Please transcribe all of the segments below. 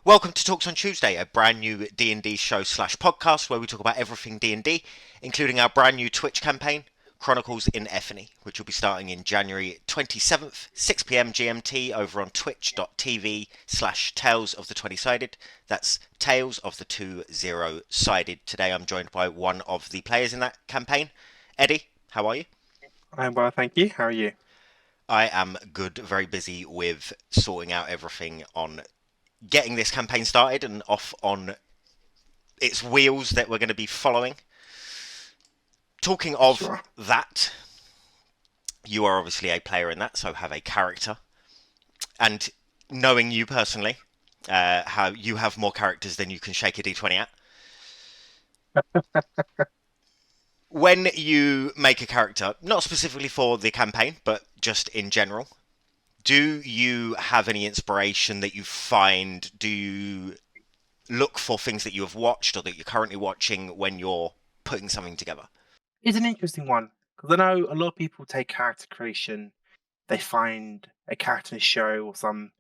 Welcome to Talks on Tuesday, a brand new D&D show slash podcast where we talk about everything D&D, including our brand new Twitch campaign, Chronicles in Ephani, which will be starting in January 27th, 6 p.m. GMT over on twitch.tv slash Tales of the 20-Sided. That's Tales of the 20-Sided. Today I'm joined by one of the players in that campaign. Eddie, how are you? I'm well, thank you. How are you? I am good, very busy with sorting out everything on getting this campaign started and off on its wheels that we're going to be following. Talking of Sure. that, you are obviously a player in that, so have a character. And knowing you personally, how you have more characters than you can shake a d20 at. When you make a character, not specifically for the campaign, but just in general, do you have any inspiration that you find? Do you look for things that you have watched or that you're currently watching when you're putting something together? It's an interesting one because I know a lot of people take character creation, they find a character in a show or some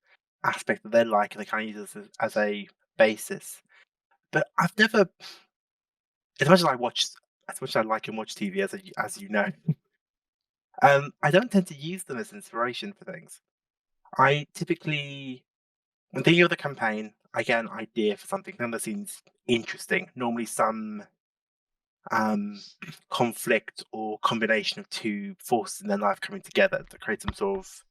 aspect that they like and they kind of use it as a basis. But I've never, as much as I watch, as much as I like and watch TV, as you know, I don't tend to use them as inspiration for things. I typically, when thinking of the campaign, I get an idea for something that seems interesting. Normally, some um, conflict or combination of two forces in their life coming together to create some sort of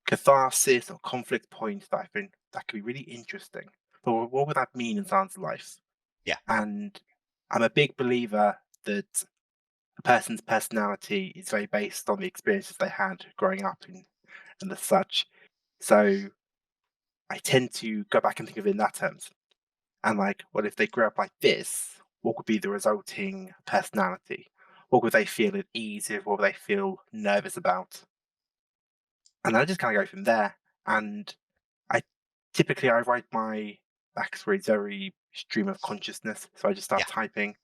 catharsis or conflict point that I think that could be really interesting. But what would that mean in someone's life? Yeah, And I'm a big believer that a person's personality is very based on the experiences they had growing up and the such. So I tend to go back and think of it in that terms. And like, what if they grew up like this? What would be the resulting personality? What would they feel at ease with? What would they feel nervous about? And I just kind of go from there. And I I write my backstories very stream of consciousness. So I just yeah. start typing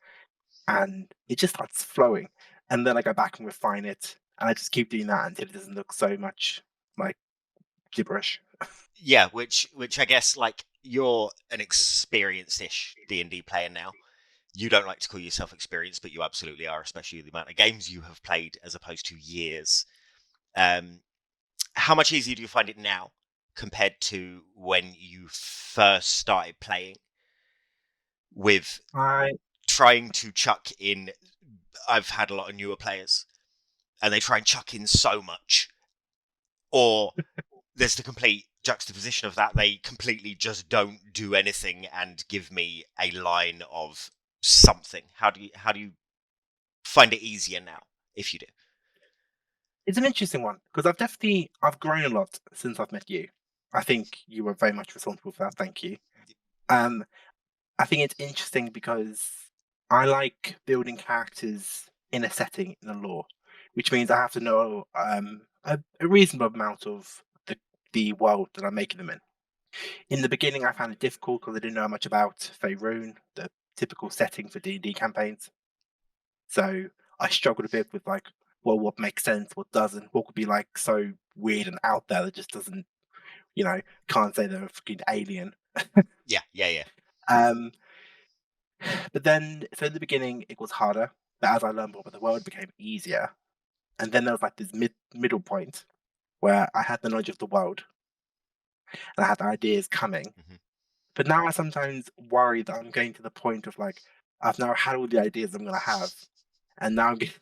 and it just starts flowing. And then I go back and refine it. And I just keep doing that until it doesn't look so much like gibberish. Yeah, which I guess like you're an experienced-ish D&D player now. You don't like to call yourself experienced, but you absolutely are, especially the amount of games you have played as opposed to years. Um, how much easier do you find it now compared to when you first started playing with I trying to chuck in? I've had a lot of newer players, and they try and chuck in so much, or there's the complete juxtaposition of that. They completely just don't do anything and give me a line of something. How do you find it easier now if you do? It's an interesting one because I've grown a lot since I've met you. I think you were very much responsible for that. Thank you. Um, I think it's interesting because I like building characters in a setting in a lore, which means I have to know a reasonable amount of the world that I'm making them in. In the beginning, I found it difficult because I didn't know much about Faerun, the typical setting for D&D campaigns. So I struggled a bit with like, well, what makes sense, what doesn't, what could be like so weird and out there that just doesn't, can't say they're a fucking alien. Yeah, yeah, yeah. Um, but then, so in the beginning, it was harder. But as I learned more about the world, it became easier. And then there was like this middle point where I had the knowledge of the world and I had the ideas coming. Hmm. But now I sometimes worry that I'm getting to the point of like, I've now had all the ideas I'm going to have. And now I'm getting,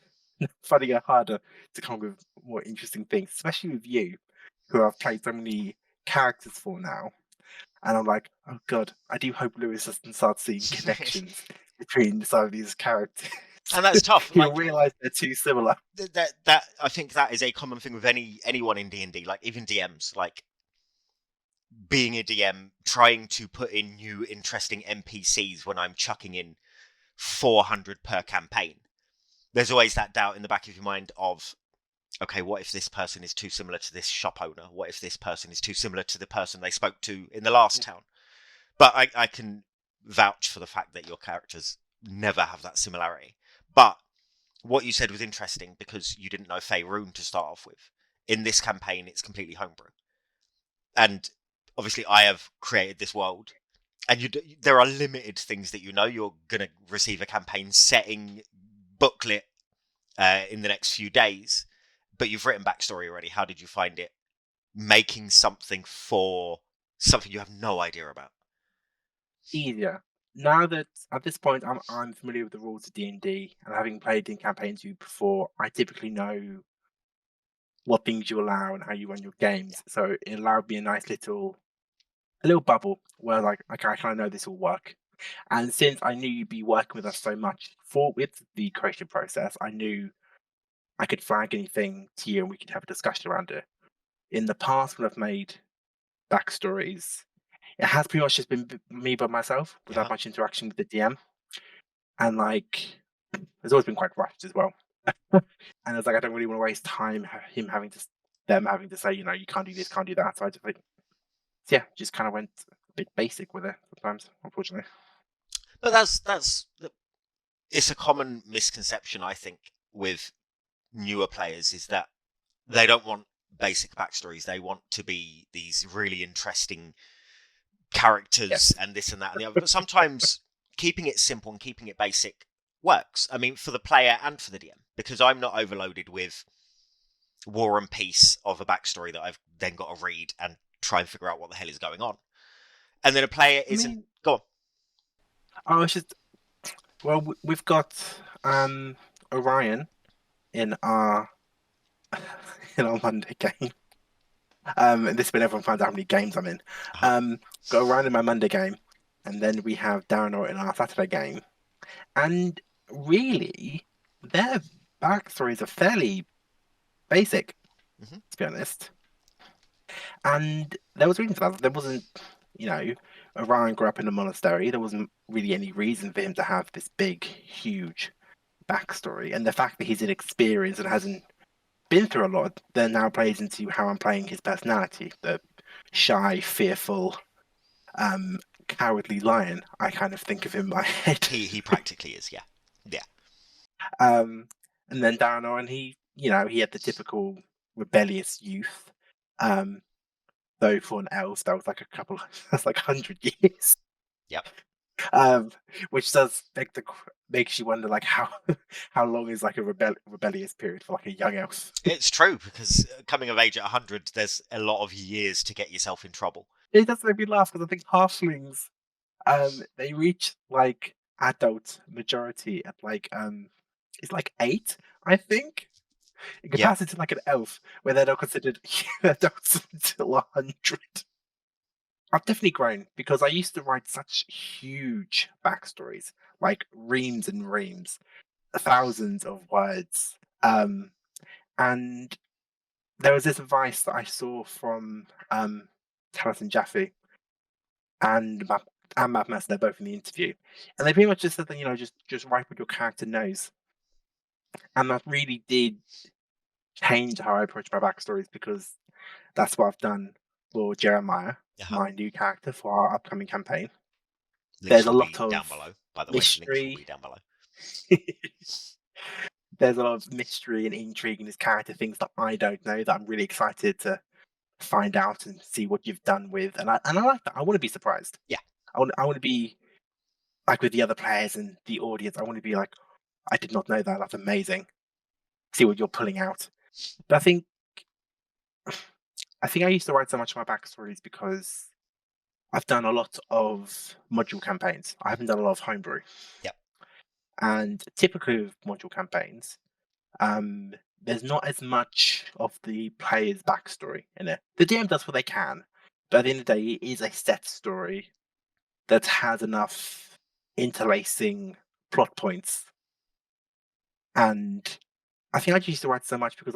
finding it harder to come up with more interesting things, especially with you, who I've played so many characters for now. And I'm like, oh god, I do hope Lewis doesn't start seeing connections between some of these characters. And that's tough. He'll Like realise they're too similar. that I think that is a common thing with anyone in D&D, like even DMs, like being a DM trying to put in new interesting NPCs when I'm chucking in 400 per campaign. There's always that doubt in the back of your mind of, okay, what if this person is too similar to this shop owner? What if this person is too similar to the person they spoke to in the last town? But I can vouch for the fact that your characters never have that similarity. But what you said was interesting because you didn't know Faerun to start off with. In this campaign, it's completely homebrew. And obviously I have created this world, and there are limited things that you're going to receive a campaign setting booklet in the next few days, but you've written backstory already. How did you find it making something for something you have no idea about? Easier. Now that at this point I'm familiar with the rules of D&D, and having played in campaigns before, I typically know what things you allow and how you run your Yeah. games. So it allowed me a little bubble where like, okay, I kind of know this will work. And since I knew you'd be working with us so much for with the creation process, I knew I could flag anything to you and we could have a discussion around it. In the past, when I've made backstories, it has pretty much just been me by myself without Uh-huh. much interaction with the DM. And like, there's always been quite rushed as well. And it's like, I don't really want to waste time him having to, them having to say, you can't do this, can't do that. So I just like, yeah, just kind of went a bit basic with it sometimes, unfortunately. But it's a common misconception, I think, with newer players, is that they don't want basic backstories. They want to be these really interesting characters Yes. and this and that and the other. But sometimes keeping it simple and keeping it basic works. I mean, for the player and for the DM, because I'm not overloaded with war and peace of a backstory that I've then got to read and try and figure out what the hell is going on. And then a player I isn't. mean, Go on. I was just, well, we've got Orion in our in our Monday game. And this is when everyone finds out how many games I'm in. Uh-huh. Um, got Orion in my Monday game, and then we have Darren in our Saturday game. And really, their backstories are fairly basic, Mm-hmm. to be honest. And there was reasons for that. There wasn't, you know, Orion grew up in a monastery. There wasn't really any reason for him to have this big, huge backstory. And the fact that he's inexperienced and hasn't been through a lot then now plays into how I'm playing his personality. The shy, fearful, cowardly lion, I kind of think of in my head. He practically is, yeah. Yeah. Um, and then Darren, and he had the typical rebellious youth. Um, though for an elf, that was like that's like 100 years. Yep. Um, which does makes you wonder like how how long is like a rebellious period for like a young elf? It's true, because coming of age at 100, there's a lot of years to get yourself in trouble. It does make me laugh because I think halflings they reach like adult majority at like it's like 8, I think, in Yep. comparison to like an elf where they're not considered adults until 100. I've definitely grown because I used to write such huge backstories, like reams and reams, thousands of words. And there was this advice that I saw from Taliesin Jaffe and Matt Mercer. They're both in the interview, and they pretty much just said that just write what your character knows, and that really did change how I approach my backstories because that's what I've done for Jeremiah, Uh-huh. my new character for our upcoming campaign. Links There's a will lot be of down below, by the way. Links will mystery. be down below. There's a lot of mystery and intrigue in this character, things that I don't know that I'm really excited to find out and see what you've done with. And I like that. I want to be surprised. Yeah. I want to be like with the other players and the audience. I want to be like, I did not know that. That's amazing. See what you're pulling out. But I think I used to write so much of my backstories because I've done a lot of module campaigns. I haven't done a lot of homebrew. Yep. And typically with module campaigns, um, there's not as much of the player's backstory in it. The DM does what they can, but at the end of the day, it is a set story that has enough interlacing plot points. And I think I used to write so much because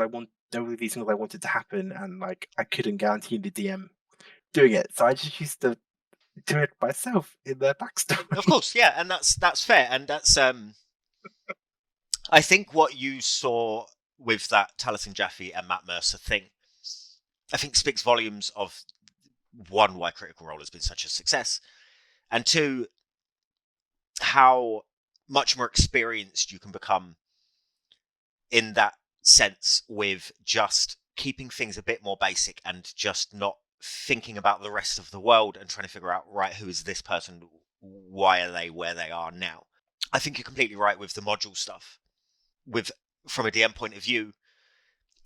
there were these things I wanted to happen, and like I couldn't guarantee the DM doing it, so I just used to do it myself in their Of backstory. course, yeah, and that's fair, and that's I think what you saw with that Taliesin Jaffe and Matt Mercer thing, I think speaks volumes of one, why Critical Role has been such a success, and two, how much more experienced you can become in that sense with just keeping things a bit more basic and just not thinking about the rest of the world and trying to figure out, right, who is this person? Why are they where they are now? I think you're completely right with the module stuff. From a DM point of view,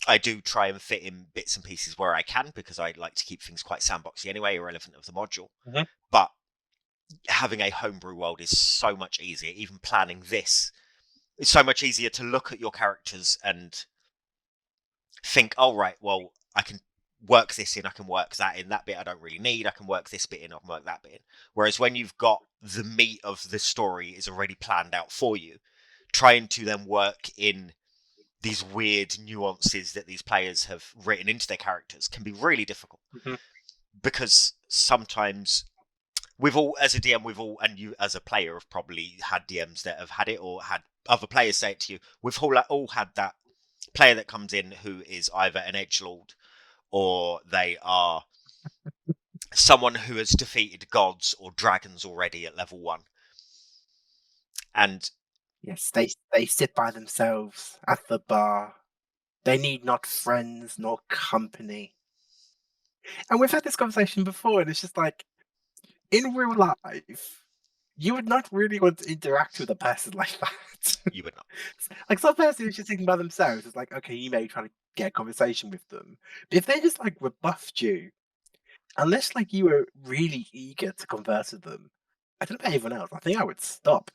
I do try and fit in bits and pieces where I can, because I like to keep things quite sandboxy anyway, irrelevant of the module. Mhm. But having a homebrew world is so much easier. Even planning this, it's so much easier to look at your characters and think, oh, right, well, I can work this in, I can work that in, that bit I don't really need, I can work this bit in, I can work that bit in. Whereas when you've got the meat of the story is already planned out for you, trying to then work in these weird nuances that these players have written into their characters can be really difficult. Mhm. Because sometimes we've all, as a DM, we've all, and you as a player have probably had DMs that have had it, or had other players say it to you. We've all had that player that comes in who is either an edgelord, or they are someone who has defeated gods or dragons already at level 1. And Yes, they sit by themselves at the bar. They need not friends nor company. And we've had this conversation before, and it's just like, in real life, you would not really want to interact with a person like that. you would not. Like, some person who's just sitting by themselves, it's like, okay, you may try to get a conversation with them. But if they just like rebuffed you, unless like you were really eager to converse with them, I don't know about everyone else. I think I would stop.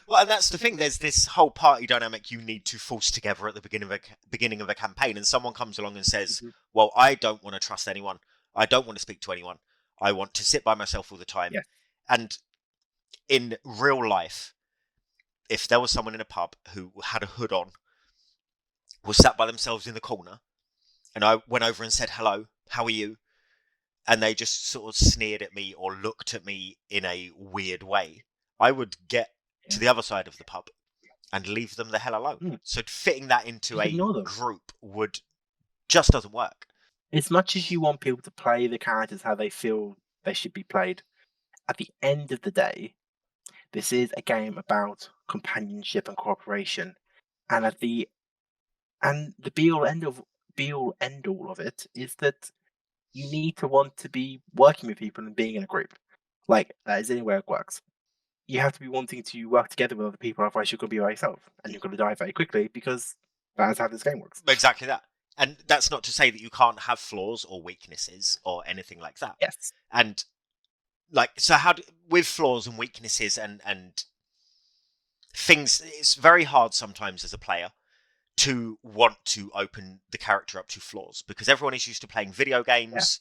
Well, and that's the thing. There's this whole party dynamic you need to force together at the beginning of a campaign, and someone comes along and says, Mhm. "Well, I don't want to trust anyone. I don't want to speak to anyone. I want to sit by myself all the time." Yes. And in real life, if there was someone in a pub who had a hood on, was sat by themselves in the corner, and I went over and said, "Hello, how are you?" and they just sort of sneered at me or looked at me in a weird way, I would get to Yeah. the other side of the pub and leave them the hell alone. Mm. So fitting that into Just a ignore them. group would just doesn't work. As much as you want people to play the characters how they feel they should be played, at the end of the day, this is a game about companionship and cooperation. And the be all end all of it is that you need to want to be working with people and being in a group. Like that is anywhere it works. You have to be wanting to work together with other people, otherwise you're gonna be by yourself. And you're gonna die very quickly because that is how this game works. Exactly that. And that's not to say that you can't have flaws or weaknesses or anything like that. Yes. And like, so with flaws and weaknesses and things, it's very hard sometimes as a player to want to open the character up to flaws, because everyone is used to playing video Yeah. games,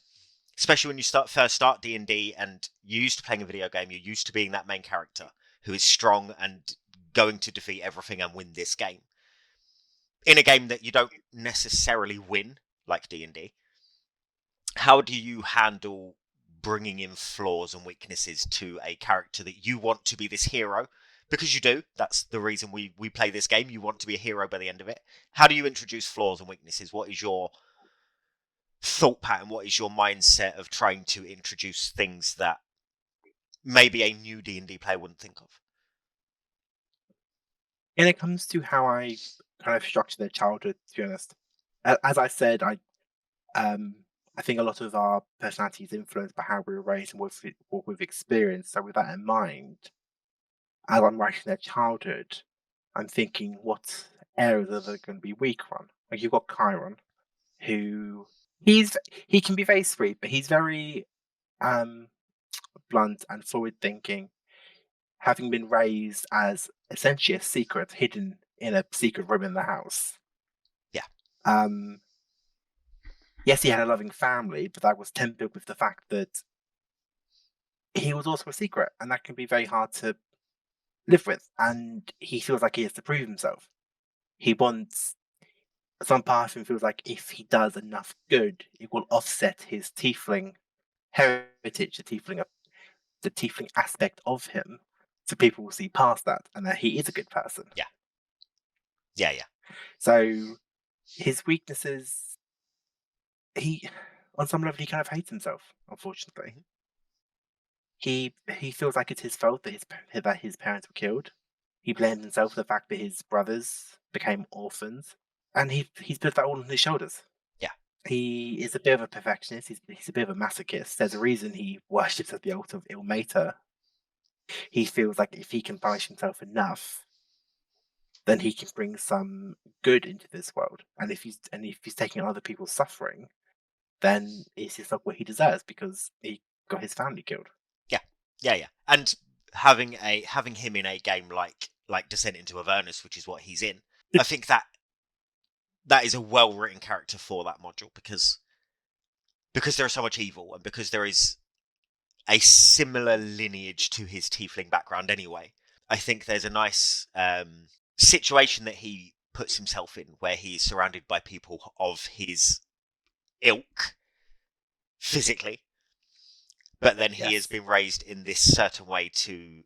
especially when you first start D&D and you're used to playing a video game. You're used to being that main character who is strong and going to defeat everything and win this game. In a game that you don't necessarily win, like D&D, how do you handle bringing in flaws and weaknesses to a character that you want to be this hero? Because you do. That's the reason we play this game. You want to be a hero by the end of it. How do you introduce flaws and weaknesses? What is your thought pattern? What is your mindset of trying to introduce things that maybe a new D&D player wouldn't think of? When it comes to how I kind of structure their childhood, to be honest, as I said, um, I think a lot of our personality is influenced by how we were raised and what we've experienced. So with that in mind, as I'm writing their childhood, I'm thinking what areas are they going to be weak on? Like you've got Chiron, who he can be very sweet, but he's very um, blunt and forward thinking, having been raised as essentially a secret hidden in a secret room in the house. Yeah. Um, yes, he had a loving family, but that was tempered with the fact that he was also a secret, and that can be very hard to live with. And he feels like he has to prove himself. He wants some part of him feels like if he does enough good, it will offset his tiefling heritage, the tiefling aspect of him, so people will see past that and that he is a good person. Yeah. Yeah, yeah. So his weaknesses, he on some level he kind of hates himself. Unfortunately, Mhm. he feels like it's his fault that his parents were killed. He blames himself for the fact that his brothers became orphans, and he's put that all on his shoulders. Yeah. He is a bit of a perfectionist. He's a bit of a masochist. There's a reason he worships at the altar of Ilmater. He feels like if he can punish himself enough, then he can bring some good into this world. And if he's taking other people's suffering, then it's just like what he deserves because he got his family killed. Yeah. And having him in a game like Descent into Avernus, which is what he's in, I think that is a well written character for that module because there is so much evil and because there is a similar lineage to his tiefling background anyway. I think there's a nice situation that he puts himself in where he's surrounded by people of his ilk physically, but then he has been raised in this certain way to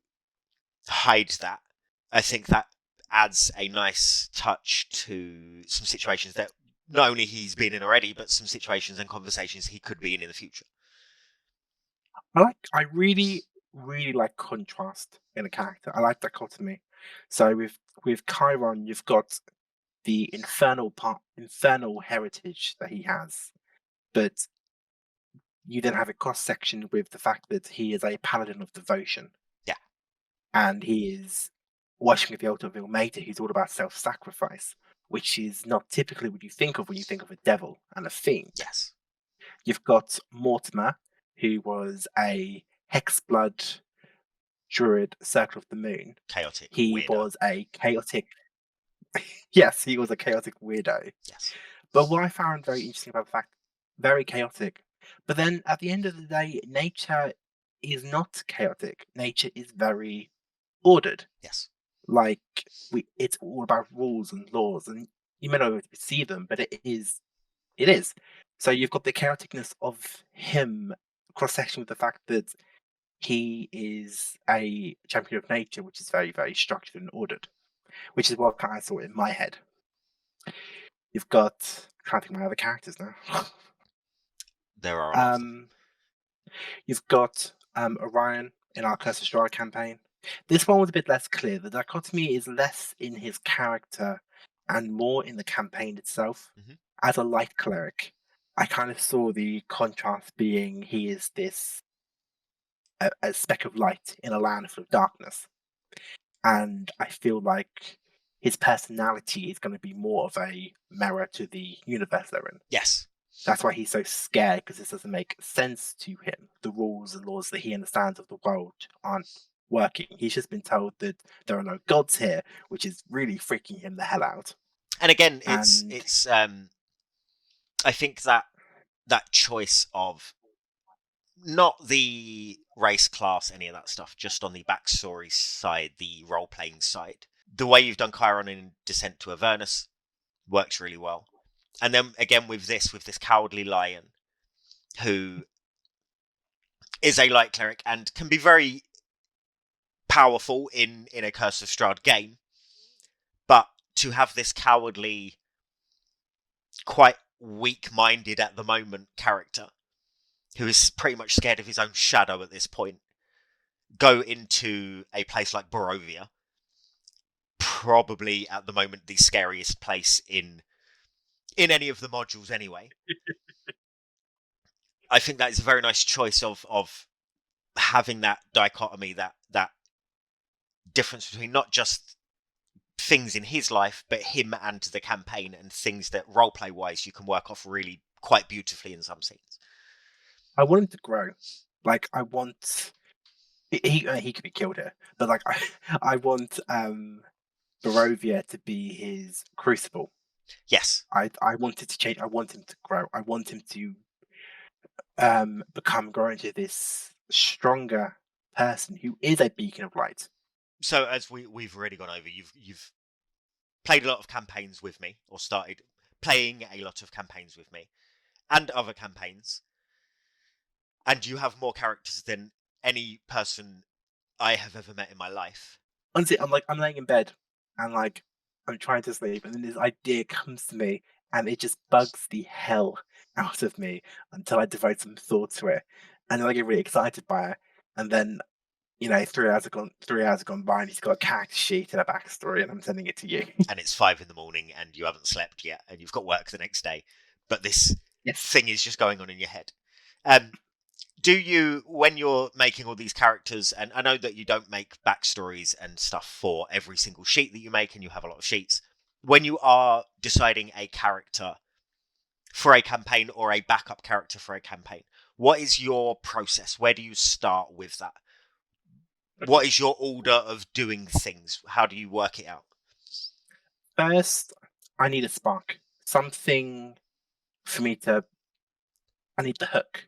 hide that. I think that adds a nice touch to some situations that not only he's been in already, but some situations and conversations he could be in the future. I really, really like contrast in a character. I like dichotomy. So with Chiron, you've got the infernal heritage that he has, but you then have a cross section with the fact that he is a paladin of devotion. Yeah. And he is worshiping at the altar of Ilmater. He's all about self-sacrifice, which is not typically what you think of when you think of a devil and a fiend. Yes. You've got Mortimer, who was a hexblood druid, Circle of the Moon. Chaotic. He weirdo. was a chaotic. Yes, he was a chaotic weirdo. Yes. But what I found very interesting about the fact, very chaotic. But then at the end of the day, nature is not chaotic. Nature is very ordered. Yes. Like it's all about rules and laws, and you may not see them, but it is. It is. So you've got the chaoticness of him cross section with the fact that he is a champion of nature, which is very, very structured and ordered, which is what kind of saw in my head. You've got, I can't think of my other characters now. There are a lot of them. You've got Orion in our Curse of Strahd campaign. This one was a bit less clear. The dichotomy is less in his character and more in the campaign itself. Mhm. As a light cleric, I kind of saw the contrast being he is this a speck of light in a land full of darkness. And I feel like his personality is going to be more of a mirror to the universe they're in. Yes. That's why he's so scared, because this doesn't make sense to him. The rules and laws that he understands of the world aren't working. He's just been told that there are no gods here, which is really freaking him the hell out. And again, it's I think that choice of not the race, class, any of that stuff, just on the backstory side, the role playing side. The way you've done Chiron in Descent to Avernus works really well. And then again with this cowardly lion, who is a light cleric and can be very powerful in a Curse of Strahd game, but to have this cowardly, quite weak-minded at the moment character who is pretty much scared of his own shadow at this point go into a place like Barovia, probably at the moment the scariest place in any of the modules anyway. I think that is a very nice choice of having that dichotomy, that difference between not just things in his life, but him and the campaign, and things that roleplay wise you can work off really quite beautifully in some scenes. I want him to grow. Like I want he could be killed here, but like I want Barovia to be his crucible. Yes. I want it to change. I want him to grow. I want him to grow into this stronger person who is a beacon of light. So as we've already gone over, you've played a lot of campaigns with me, or started playing a lot of campaigns with me, and other campaigns, and you have more characters than any person I have ever met in my life. Honestly, I'm laying in bed and like I'm trying to sleep, and then this idea comes to me, and it just bugs the hell out of me until I devote some thought to it, and then I get really excited by it, and then 3 hours have gone by, and he's got a character sheet and a backstory, and I'm sending it to you. And it's 5 a.m, and you haven't slept yet, and you've got work the next day. But this Yes. thing is just going on in your head. Um, do you, when you're making all these characters, and I know that you don't make backstories and stuff for every single sheet that you make, and you have a lot of sheets, when you are deciding a character for a campaign or a backup character for a campaign, what is your process? Where do you start with that? What is your order of doing things? How do you work it out? First, I need a spark. Something for me to. I need the hook.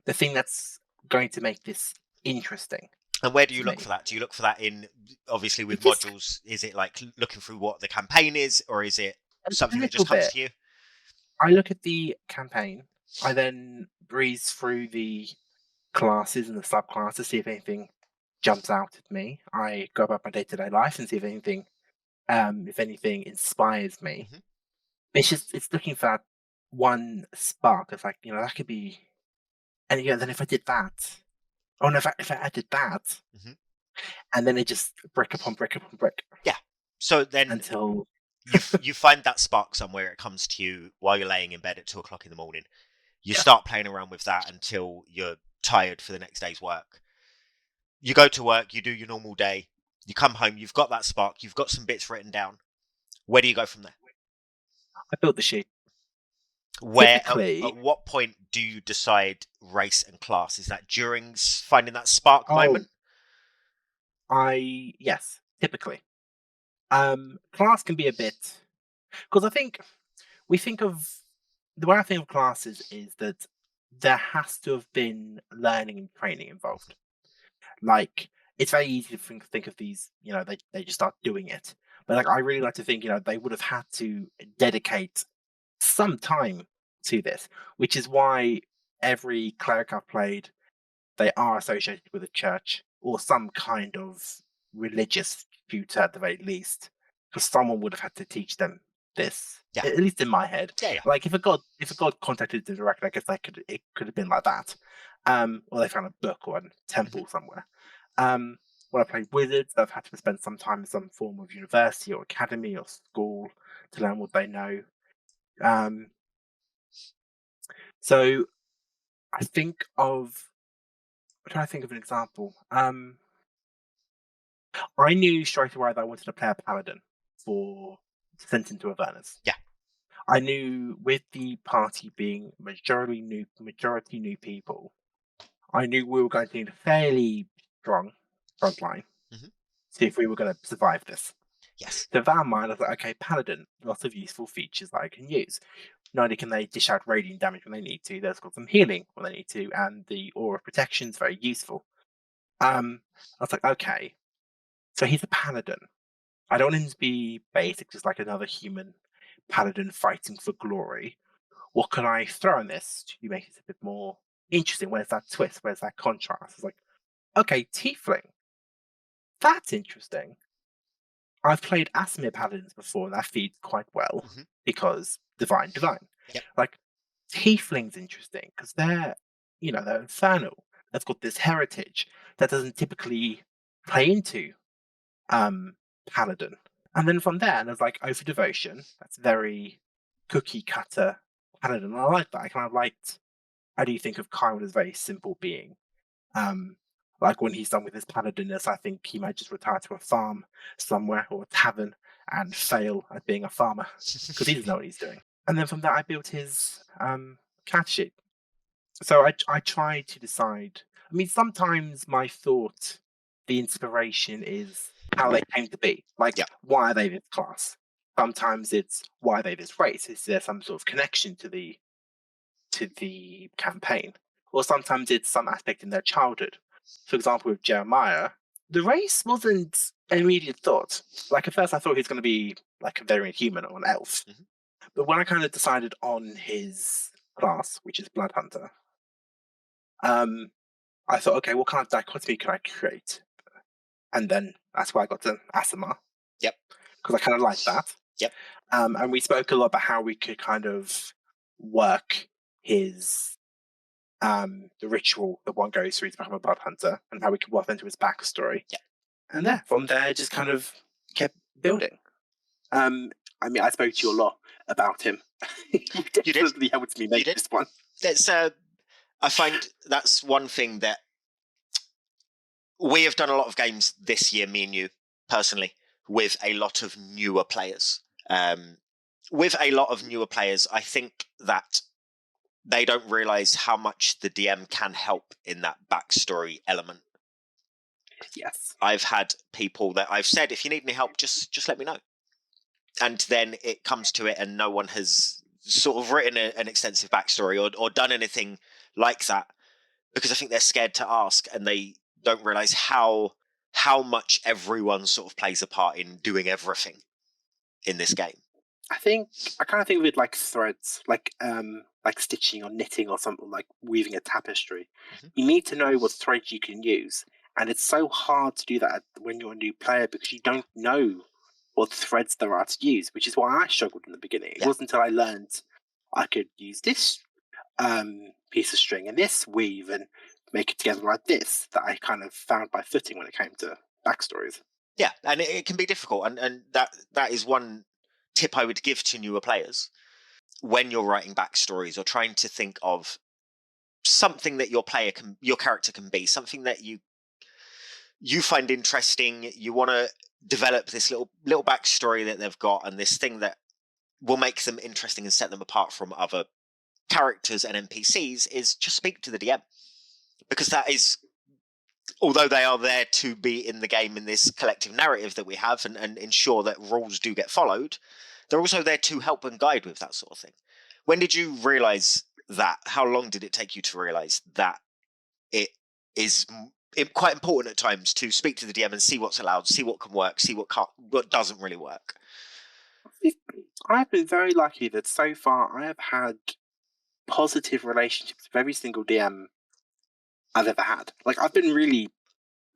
The thing that's going to make this interesting And where do you to look for me. that? Do you look for that in, obviously, with It just modules? Is it like looking through what the campaign is, or is it a something that little just comes bit. to you? I look at the campaign. I then breeze through the classes and the subclasses to see if anything jumps out at me. I go about my day-to-day life and see if anything inspires me. Hmm. It's looking for that one spark. It's like, that could be. And then if I did that, oh no, if I added that, Hmm. and then it just brick upon brick upon brick Yeah. So then until. you find that spark somewhere. It comes to you while you're laying in bed at 2 o'clock in the morning. You Yeah, start playing around with that until you're tired for the next day's work. You go to work, you do your normal day, you come home, you've got that spark, you've got some bits written down. Where do you go from there? I built the sheet. Where Typically, at what point do you decide race and class? Is that during finding that spark oh, moment? yes, typically. Class can be a bit because I think we think of the way I think of classes is that there has to have been learning and training involved. Like it's very easy to think of these, they just start doing it. But like I really like to think, they would have had to dedicate some time to this, which is why every cleric I've played, they are associated with a church or some kind of religious tutor at the very least, because someone would have had to teach them this. Yeah, At least in my head, yeah, yeah. like if a god contacted the director, I guess it could have been like that, or they found a book or a Hmm. temple somewhere. When I played wizards, they've had to spend some time in some form of university or academy or school to learn what they know. Um, so I think of I'm trying to think of an example. I knew straight away that I wanted to play a paladin for Sent into Avernus. Yeah. I knew with the party being majority new people, I knew we were going to need a fairly strong front line Hmm. to see if we were going to survive this. Yes. So with that in mind, I was like, okay, paladin, lots of useful features that I can use. Not only can they dish out radiant damage when they need to, they've got some healing when they need to, and the aura of protection is very useful. I was like, okay, so he's a paladin. I don't want him to be basic, just like another human paladin fighting for glory. What can I throw in this to make it a bit more interesting? Where's that twist? Where's that contrast? It's like, okay, tiefling. That's interesting. I've played Asimir paladins before, and that feeds quite well Hmm. because divine. Yep. Like tiefling's interesting because they're infernal. They've got this heritage that doesn't typically play into um paladin. And then from there, and there's like Oath of Devotion. That's very cookie cutter paladin. And I like that. I kind of liked. I do think of Chiron as a very simple being. Um, like when he's done with his paladiness, I think he might just retire to a farm somewhere or a tavern and fail at being a farmer because he doesn't know what he's doing. And then from that, I built his cat sheet. So I try to decide. I mean, sometimes my thought, the inspiration is how they came to be. Like, Yeah. why are they this class? Sometimes it's why are they this race? Is there some sort of connection to the campaign? Or sometimes it's some aspect in their childhood. For example, with Jeremiah, the race wasn't an immediate thought. Like at first, I thought he was going to be like a variant human or an elf. Hmm. But when I kind of decided on his class, which is Blood Hunter, um, I thought, okay, what kind of dichotomy can I create? And then that's why I got to Asima, Yep. because I kind of like that. Yep. And we spoke a lot about how we could kind of work his the ritual that one goes through to become a blood hunter and how we could work into his backstory. Yep. And there, from there, just kind of kept building. Um, I mean, I spoke to you a lot about him You You did. definitely helped me make did. this one. That's I find that's one thing that we have done a lot of games this year, me and you personally, with a lot of newer players. With a lot of newer players, I think that they don't realize how much the DM can help in that backstory element. Yes. I've had people that I've said, if you need any help, just let me know. And then it comes to it and no one has sort of written an extensive backstory or done anything like that, because I think they're scared to ask and they don't realize how much everyone sort of plays a part in doing everything in this game. I kind of think of it like threads, like stitching or knitting or something, like weaving a tapestry. Mhm. You need to know what threads you can use, and it's so hard to do that when you're a new player because you don't know what threads there are to use, which is why I struggled in the beginning. It Yeah. wasn't until I learned I could use this piece of string and this weave and make it together like this that I kind of found my footing when it came to backstories. Yeah, and it can be difficult, and that is one tip I would give to newer players when you're writing backstories or trying to think of something that your character can be, something that you find interesting. You want to develop this little backstory that they've got, and this thing that will make them interesting and set them apart from other characters and NPCs. Is just speak to the DM, because that is, although they are there to be in the game in this collective narrative that we have and ensure that rules do get followed, they're also there to help and guide with that sort of thing. When did you realize that? How long did it take you to realize that it is quite important at times to speak to the DM and see what's allowed, see what can work, see what doesn't really work? I've been very lucky that so far I have had positive relationships with every single DM I've ever had. Like, I've been really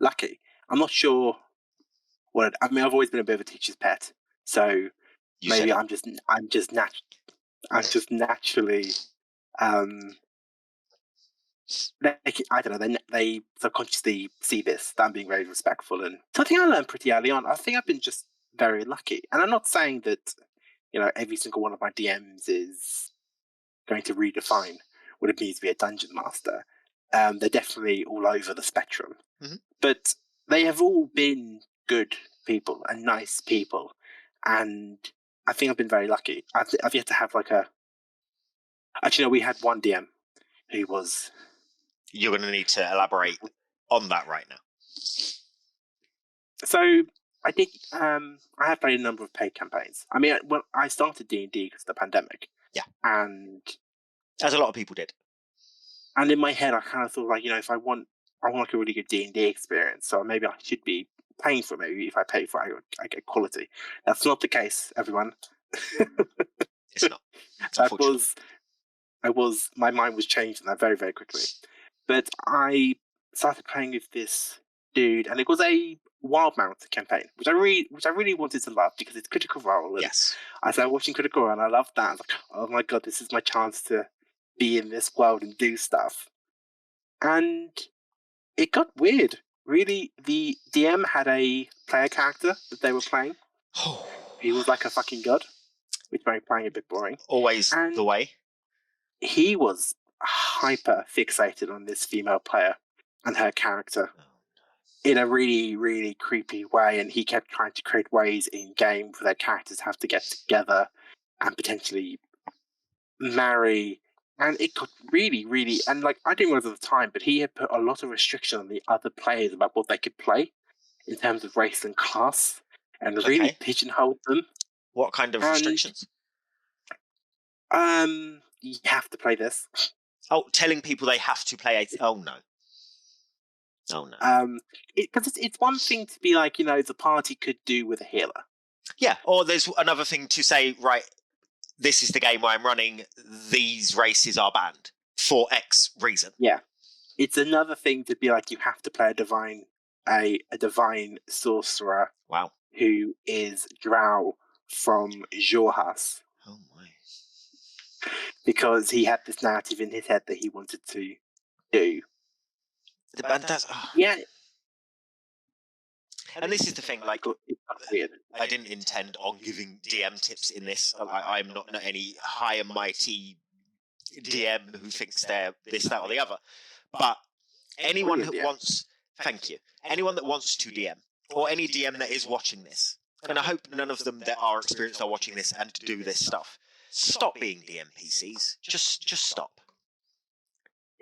lucky. I'm not sure what I mean. I've always been a bit of a teacher's pet, so maybe I'm just naturally I don't know. They subconsciously see this that I'm being very respectful, and something I learned pretty early on. I think I've been just very lucky, and I'm not saying that every single one of my DMs is going to redefine what it means to be a dungeon master. They're definitely all over the spectrum, Mhm. but they have all been good people and nice people, and I think I've been very lucky. I've yet to have actually no, we had one DM who was. You're going to need to elaborate on that right now. So I did. I have played a number of paid campaigns. I mean, when I started D&D because of the pandemic. Yeah. And as a lot of people did. And in my head, I kind of thought, like, if I want like a really good D&D experience, so maybe I should be paying for it. Maybe if I pay for it, I get quality. That's not the case, everyone. It's not. Unfortunately. My mind was changed on that very, very quickly. But I started playing with this dude, and it was a Wild Mount campaign, which I really wanted to love because it's Critical Role. And yes. I started watching Critical Role, and I loved that. I was like, oh my god, this is my chance to be in this world and do stuff. And it got weird. Really, the DM had a player character that they were playing. He was like a fucking god, which made playing a bit boring. Always And the way. He was hyper fixated on this female player and her character in a really, really creepy way, and he kept trying to create ways in game for their characters to have to get together and potentially marry. And it got really, really, and like I didn't realize at the time, but he had put a lot of restriction on the other players about what they could play in terms of race and class, and really pigeonholed them. What kind of restrictions? You have to play this. Oh, telling people they have to play oh no. Oh no. Because it's one thing to be like, the party could do with a healer. Yeah, or there's another thing to say, right, this is the game where I'm running, these races are banned for X reason. Yeah. It's another thing to be like, you have to play a divine sorcerer. Wow. Who is Drow from Jorhas. Oh my. Because he had this narrative in his head that he wanted to do. That's, Yeah. And this is the thing, like, It's weird. I didn't intend on giving DM tips in this. I'm not any high and mighty DM who thinks they're this, that, or the other. But anyone who wants, thank you, anyone that wants to DM, or any DM that is watching this, and I hope none of them that are experienced are watching this and do this stuff, stop being DM PCs. Just stop.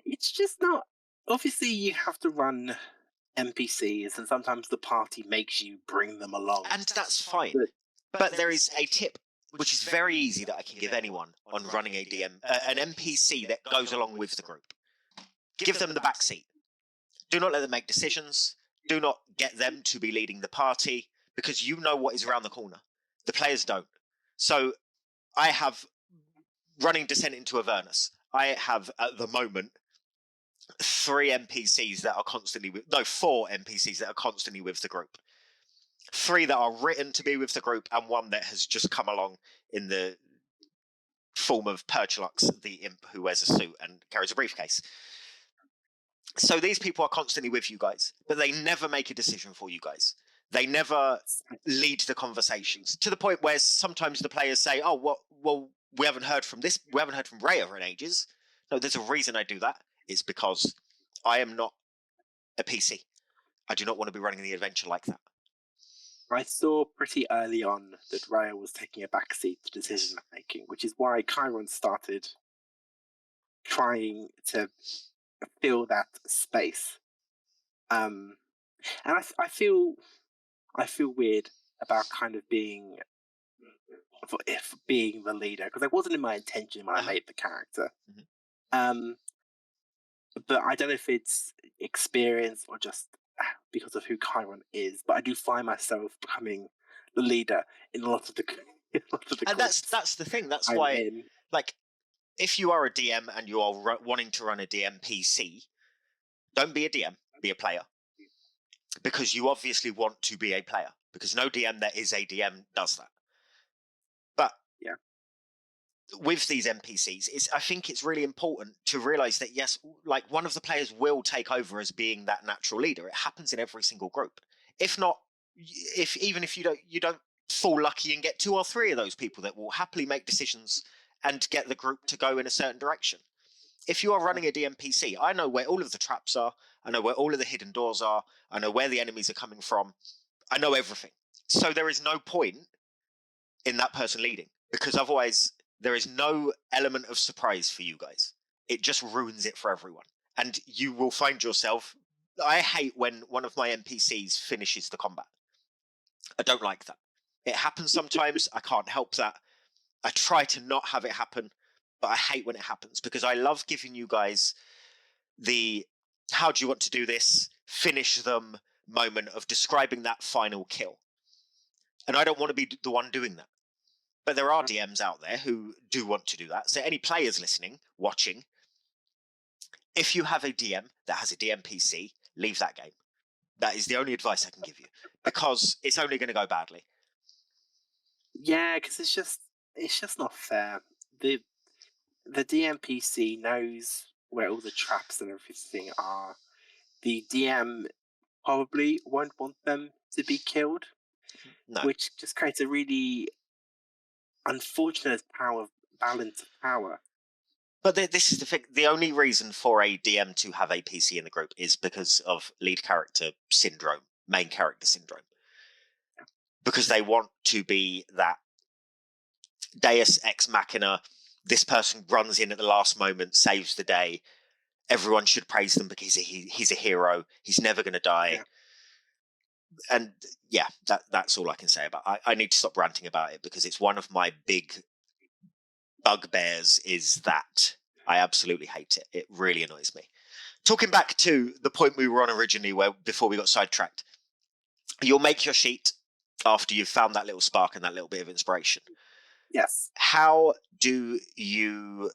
It's just not. Obviously, you have to run NPCs, and sometimes the party makes you bring them along. And that's fine. But there is a tip which is very easy that I can give anyone on running a DM, an NPC that goes along with the group. Give them the back seat. Do not let them make decisions. Do not get them to be leading the party, because you know what is around the corner. The players don't. So I have, running Descent into Avernus, I have at the moment 4 NPCs that are constantly with the group. 3 that are written to be with the group, and 1 that has just come along in the form of Perchlux, the imp who wears a suit and carries a briefcase. So these people are constantly with you guys, but they never make a decision for you guys. They never lead the conversations, to the point where sometimes the players say, "Oh, well, we haven't heard from Rhea in ages." No, there's a reason I do that. It's because I am not a PC. I do not want to be running the adventure like that. I saw pretty early on that Rhea was taking a backseat to decision making, which is why Chiron started trying to fill that space. And I feel weird about kind of being the leader, because it wasn't in my intention when I made the character. But I don't know if it's experience or just because of who Chiron is, but I do find myself becoming the leader in a lot of the and that's the thing. That's why, like, if you are a DM and you are wanting to run a DM PC, don't be a DM, be a player, because you obviously want to be a player, because no DM that is a DM does that. But yeah, with these NPCs, I think it's really important to realize that, yes, like, one of the players will take over as being that natural leader. It happens in every single group. If not, even if you don't fall lucky and get 2 or 3 of those people that will happily make decisions and get the group to go in a certain direction. If you are running a DMPC, I know where all of the traps are. I know where all of the hidden doors are. I know where the enemies are coming from. I know everything. So there is no point in that person leading, because otherwise there is no element of surprise for you guys. It just ruins it for everyone. And you will find yourself... I hate when one of my NPCs finishes the combat. I don't like that. It happens sometimes. I can't help that. I try to not have it happen, but I hate when it happens, because I love giving you guys the "how do you want to do this? Finish them" moment of describing that final kill. And I don't want to be the one doing that. But there are DMs out there who do want to do that. So any players listening, watching, if you have a DM that has a DM PC, leave that game. That is the only advice I can give you, because it's only going to go badly. Yeah, because it's just not fair. The DM PC knows where all the traps and everything are. The DM probably won't want them to be killed, which just creates a really unfortunate balance of power. But this is the thing. The only reason for a DM to have a PC in the group is because of lead character syndrome, main character syndrome. Because they want to be that deus ex machina. This person runs in at the last moment, saves the day. Everyone should praise them because he's a hero. He's never going to die. Yeah. And yeah, that's all I can say about it. I need to stop ranting about it, because it's one of my big bugbears, is that I absolutely hate it. It really annoys me. Talking back to the point we were on originally, before we got sidetracked, you'll make your sheet after you've found that little spark and that little bit of inspiration. Yes. How do you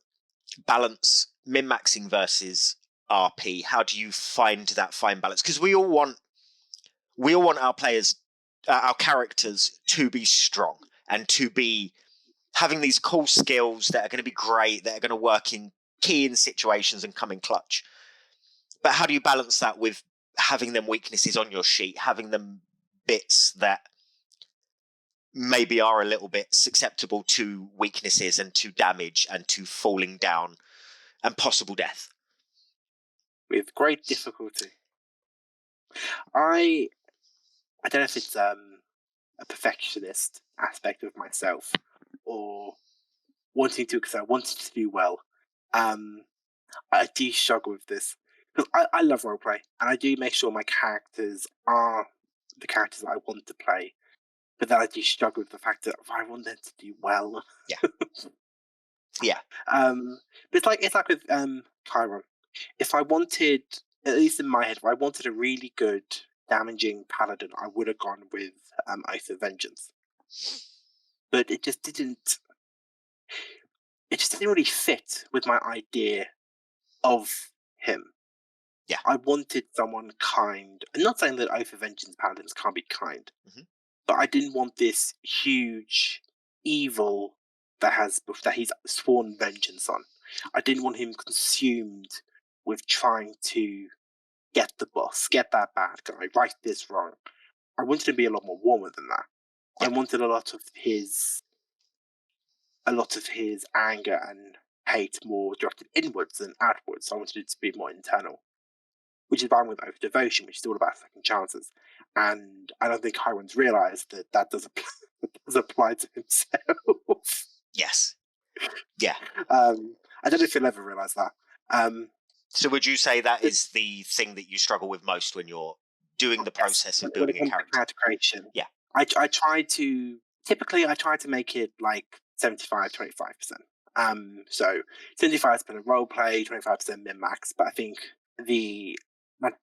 balance min-maxing versus RP? How do you find that fine balance? Because we all want our players, our characters, to be strong and to be having these cool skills that are going to be great, that are going to work in key in situations and come in clutch. But how do you balance that with having them weaknesses on your sheet, having them bits that maybe are a little bit susceptible to weaknesses and to damage and to falling down and possible death. With great difficulty. I don't know if it's a perfectionist aspect of myself or wanting to excel, wanting to do well. I do struggle with this. Because I love roleplay, and I do make sure my characters are the characters that I want to play. But then I do struggle with the fact that I want them to do well. Yeah. But it's like with Chiron. If I wanted, at least in my head, if I wanted a really good damaging paladin, I would have gone with Oath of Vengeance. But it just didn't really fit with my idea of him. Yeah. I wanted someone kind. I'm not saying that Oath of Vengeance paladins can't be kind, Mhm. but I didn't want this huge evil that he's sworn vengeance on. I didn't want him consumed with trying to get the boss, get that bad guy, right this wrong. I wanted to be a lot more warmer than that. Yeah. I wanted a lot of his anger and hate more directed inwards than outwards. I wanted it to be more internal, which is why I went with Devotion, which is all about second chances. And I don't think Chiron's realised that does apply to himself. Yes. Yeah. I don't know if he'll ever realise that. So would you say that is the thing that you struggle with most when you're doing the process of building a character? Character creation. Yeah. I try to make it like 75, 25%. So 75% of role play, 25% min max, but I think at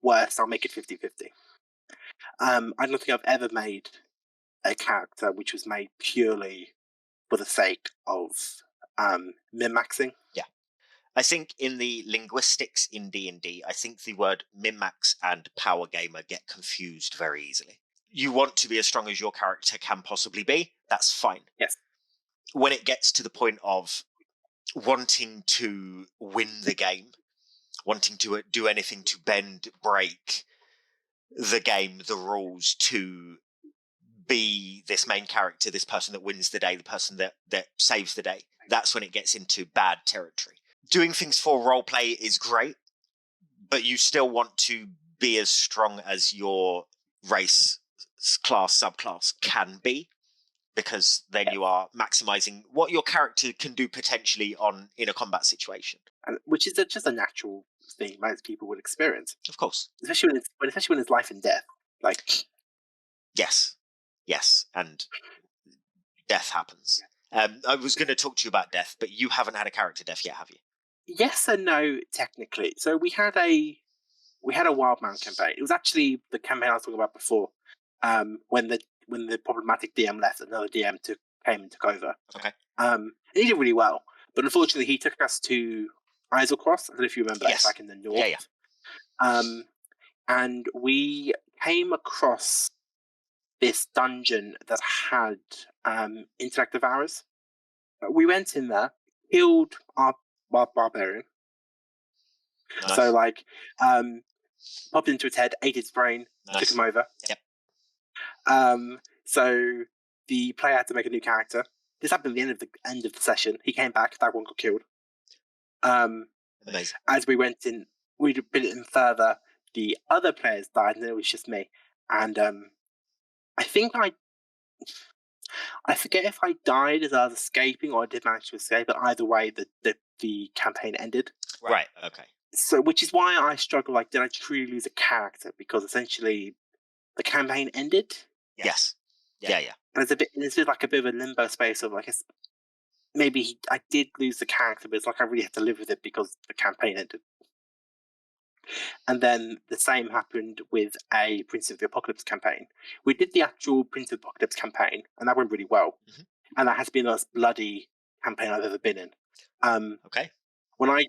worst I'll make it 50-50. I don't think I've ever made a character which was made purely for the sake of min maxing. Yeah. I think in the linguistics in D&D, I think the word min-max and power gamer get confused very easily. You want to be as strong as your character can possibly be. That's fine. Yes. When it gets to the point of wanting to win the game, wanting to do anything to bend, break the game, the rules, to be this main character, this person that wins the day, the person that saves the day, that's when it gets into bad territory. Doing things for roleplay is great, but you still want to be as strong as your race, class, subclass can be, because then you are maximizing what your character can do potentially in a combat situation. And which is just a natural thing most people would experience. Of course. Especially when it's life and death. Like, yes, and death happens. I was going to talk to you about death, but you haven't had a character death yet, have you? Yes and no, technically. So we had a Wildman campaign. It was actually the campaign I was talking about before. When the problematic DM left, another DM came and took over. Okay. And he did really well, but unfortunately, he took us to Islecross. I don't know if you remember that. Yes. Back in the north. Yeah. And we came across this dungeon that had interactive hours. We went in there, killed our barbarian. Nice. So popped into its head, ate its brain, took him over. Yep. So the player had to make a new character. This happened at the end of the session. He came back. That one got killed. Amazing. As we went in, we'd been in further. The other players died, and it was just me. And I think I forget if I died as I was escaping or I did manage to escape. But either way, the campaign ended. Right. Okay. So, which is why I struggle. Like, did I truly lose a character? Because essentially, the campaign ended. Yes. Yeah. And it's like a bit of a limbo space of like, maybe I did lose the character, but it's like I really had to live with it because the campaign ended. And then the same happened with a Prince of the Apocalypse campaign. We did the actual Prince of the Apocalypse campaign, and that went really well. Mm-hmm. And that has been the most bloody campaign I've ever been in. Okay. When I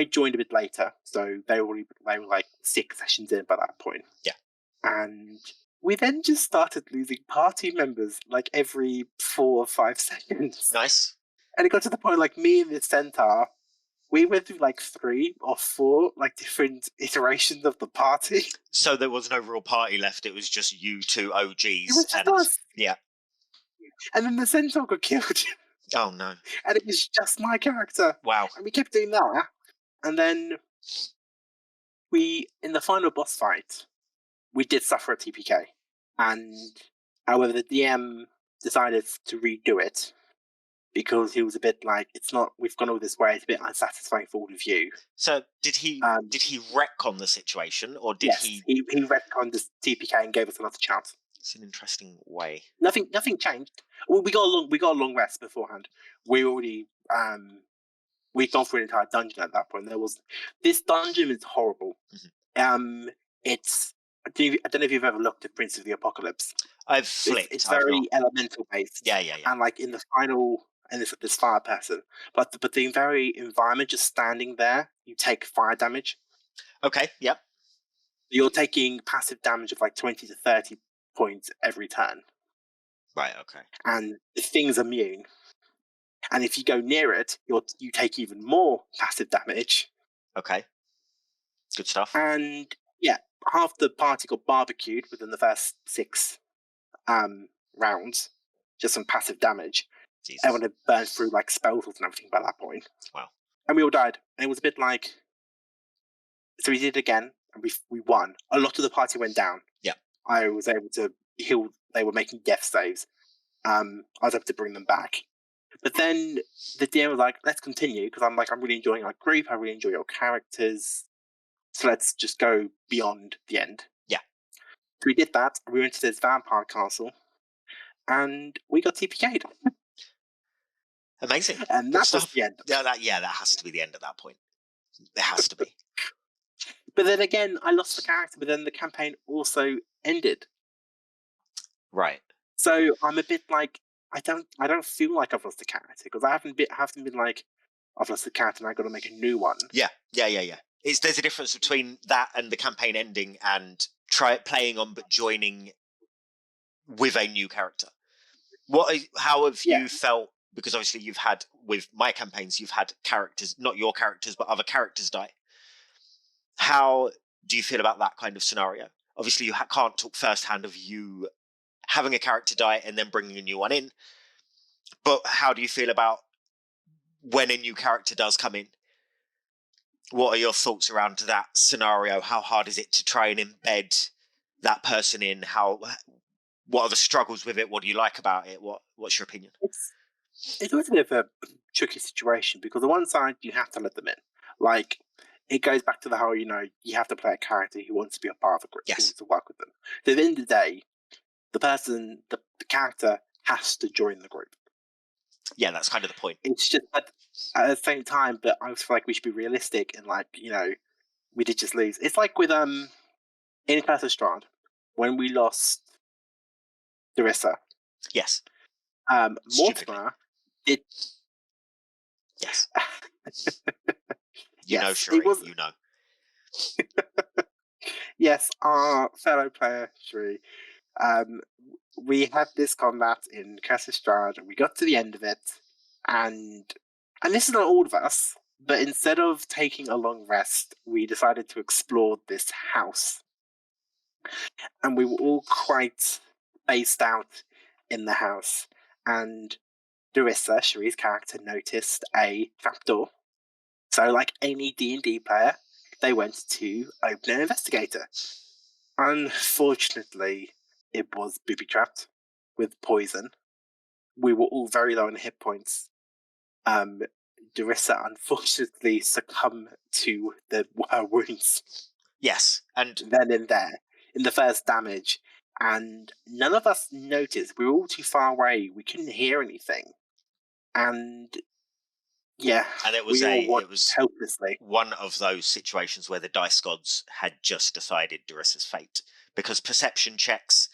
joined a bit later, so they were like 6 sessions in by that point. Yeah. And we then just started losing party members like every 4 or 5 seconds. Nice. And it got to the point like me and the centaur we went through like 3 or 4 like different iterations of the party. So there was no real party left. It was just you two OGs. It was just and us. Yeah. And then the centaur got killed. Oh no. And it was just my character. Wow. And we kept doing that. And then in the final boss fight, we did suffer a TPK. And however, the DM decided to redo it because he was a bit like, we've gone all this way, it's a bit unsatisfying for all of you. So did he retcon the situation, or did yes, he? He retconned the TPK and gave us another chance. It's an interesting way. Nothing changed. Well, we got a long rest beforehand. We already we'd gone through an entire dungeon at that point. This dungeon is horrible. Mm-hmm. I don't know if you've ever looked at Prince of the Apocalypse. I've flipped. It's very elemental based. Yeah. And like in the final, and this fire person, but the very environment, just standing there, you take fire damage. Okay. Yep. You're taking passive damage of like 20 to 30 points every turn. Right. Okay. And the thing's immune. And if you go near it, you take even more passive damage. Okay. Good stuff. And yeah, half the party got barbecued within the first 6 rounds, just some passive damage. Jesus. Everyone had burned through like spells and everything by that point. Wow. And we all died. And it was a bit like, so we did it again, and we won. A lot of the party went down. Yeah. I was able to heal. They were making death saves. I was able to bring them back. But then the DM was like, let's continue, because I'm really enjoying our group. I really enjoy your characters. So let's just go beyond the end. Yeah. So we did that. We went to this vampire castle, and we got TPK'd. Amazing. And that's the end. Yeah, that has to be the end at that point. It has to be. But then again, I lost the character, but then the campaign also ended. Right. So I'm a bit like, I don't feel like I've lost the character, because I haven't been like, I've lost the character and I've got to make a new one. Yeah. There's a difference between that and the campaign ending and playing on but joining with a new character. How have you felt? Because obviously you've had, with my campaigns, you've had characters, not your characters, but other characters die. How do you feel about that kind of scenario? Obviously you can't talk firsthand of you having a character die and then bringing a new one in. But how do you feel about when a new character does come in? What are your thoughts around that scenario? How hard is it to try and embed that person in? What are the struggles with it? What do you like about it? What's your opinion? It's always a bit of a tricky situation, because on one side you have to let them in. Like, it goes back to the whole, you have to play a character who wants to be a part of a group, who wants to work with them. So at the end of the day, the character has to join the group. Yeah, that's kind of the point. It's just at the same time, but I feel like we should be realistic and we did just lose. It's like with in Clash of Strahd, when we lost Darissa. Yes. Mortimer did. Yes. Yes, Sheree, you know. Yes, our fellow player Sheree. We had this combat in Clash of Strahd, and we got to the end of it, and this is not all of us, but instead of taking a long rest, we decided to explore this house. And we were all quite spaced out in the house, and Darissa, Sheree's character, noticed a trapdoor. So like any D&D player, they went to open an investigator. Unfortunately, it was booby-trapped with poison. We were all very low on hit points. Darissa unfortunately succumbed to her wounds. Yes, and then and there, in the first damage. And none of us noticed. We were all too far away. We couldn't hear anything. And yeah, and it was helplessly one of those situations where the dice gods had just decided Darissa's fate, because perception checks,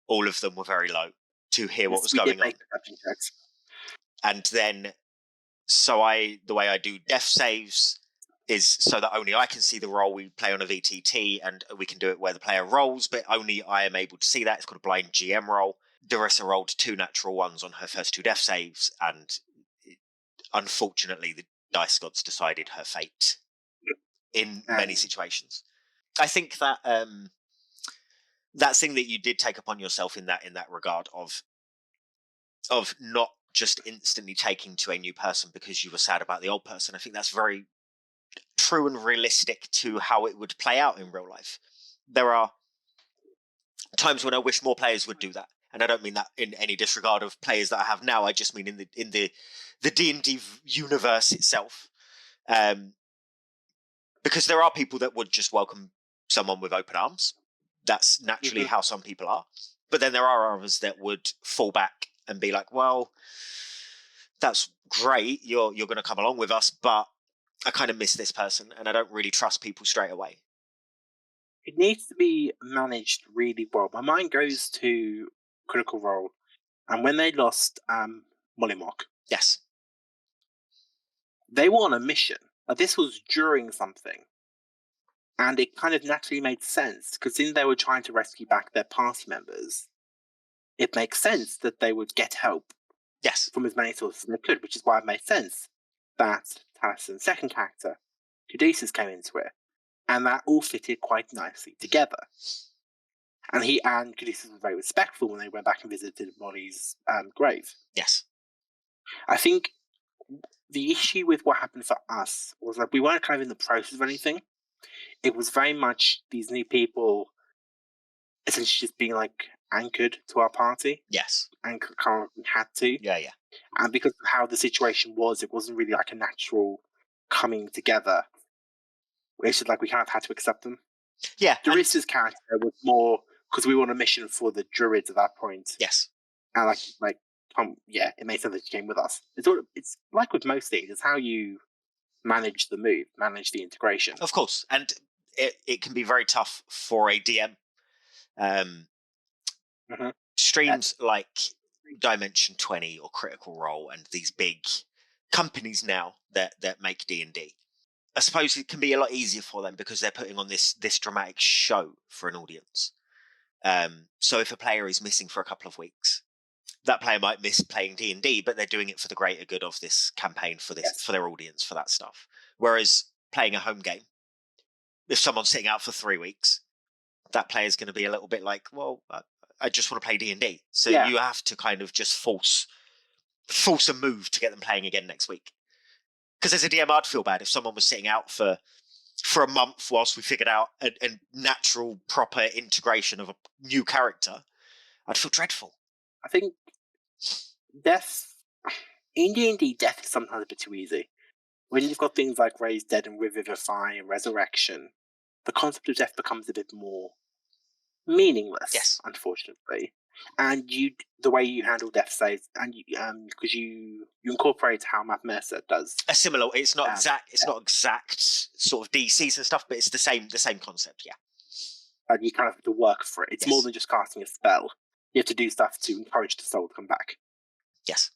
all of them were very low to hear what was going on. And then, the way I do death saves is so that only I can see the roll. We play on a VTT, and we can do it where the player rolls, but only I am able to see that. It's called a blind GM roll. Darissa rolled 2 natural ones on her first 2 death saves, and unfortunately, dice gods decided her fate in many And situations. I think that that thing that you did take upon yourself in that regard of not just instantly taking to a new person because you were sad about the old person, I think that's very true and realistic to how it would play out in real life. There are times when I wish more players would do that, and I don't mean that in any disregard of players that I have now. I just mean in the D&D universe itself, because there are people that would just welcome someone with open arms. That's naturally how some people are, but then there are others that would fall back and be like, well, that's great, you're going to come along with us, but I kind of miss this person and I don't really trust people straight away. it needs to be managed really well. My mind goes to Critical Role, and when they lost Mollymock, Yes. they were on a mission. Like, this was during something, and it kind of naturally made sense because since they were trying to rescue back their party members, it makes sense that they would get help Yes. from as many sources as they could, which is why it made sense that Talison's second character, Caduceus, came into it, and that all fitted quite nicely together. And Caduceus was very respectful when they went back and visited Molly's grave. Yes. I think the issue with what happened for us was that we weren't kind of in the process of anything. It was very much these new people essentially just being like anchored to our party Yes. and kind of had to. Yeah. Yeah. And because of how the situation was, it wasn't really like a natural coming together. It's just like we kind of had to accept them. Yeah. Doris's character was more because we were on a mission for the Druids at that point. Yes. And it made sense that you came with us. It's like with most things, it's how you manage the move, manage the integration. Of course, and it can be very tough for a DM. Streams like Dimension 20 or Critical Role and these big companies now that make D&D, I suppose it can be a lot easier for them because they're putting on this dramatic show for an audience. So if a player is missing for a couple of weeks, that player might miss playing D&D, but they're doing it for the greater good of this campaign, for their audience, for that stuff. Whereas playing a home game, if someone's sitting out for 3 weeks, that player's going to be a little bit like, well, I just want to play D&D. So you have to kind of just force a move to get them playing again next week. Because as a DM, I'd feel bad if someone was sitting out for a month whilst we figured out a natural, proper integration of a new character. I'd feel dreadful. I think death in D&D, death is sometimes a bit too easy. When you've got things like Raise Dead and Revivify and Resurrection, the concept of death becomes a bit more meaningless. Yes, unfortunately. And the way you handle death saves, and because you incorporate how Matt Mercer does a similar. It's not exact. It's not exact sort of DCs and stuff, but it's the same concept. Yeah. And you kind of have to work for it. It's more than just casting a spell. You have to do stuff to encourage the soul to come back. Yes.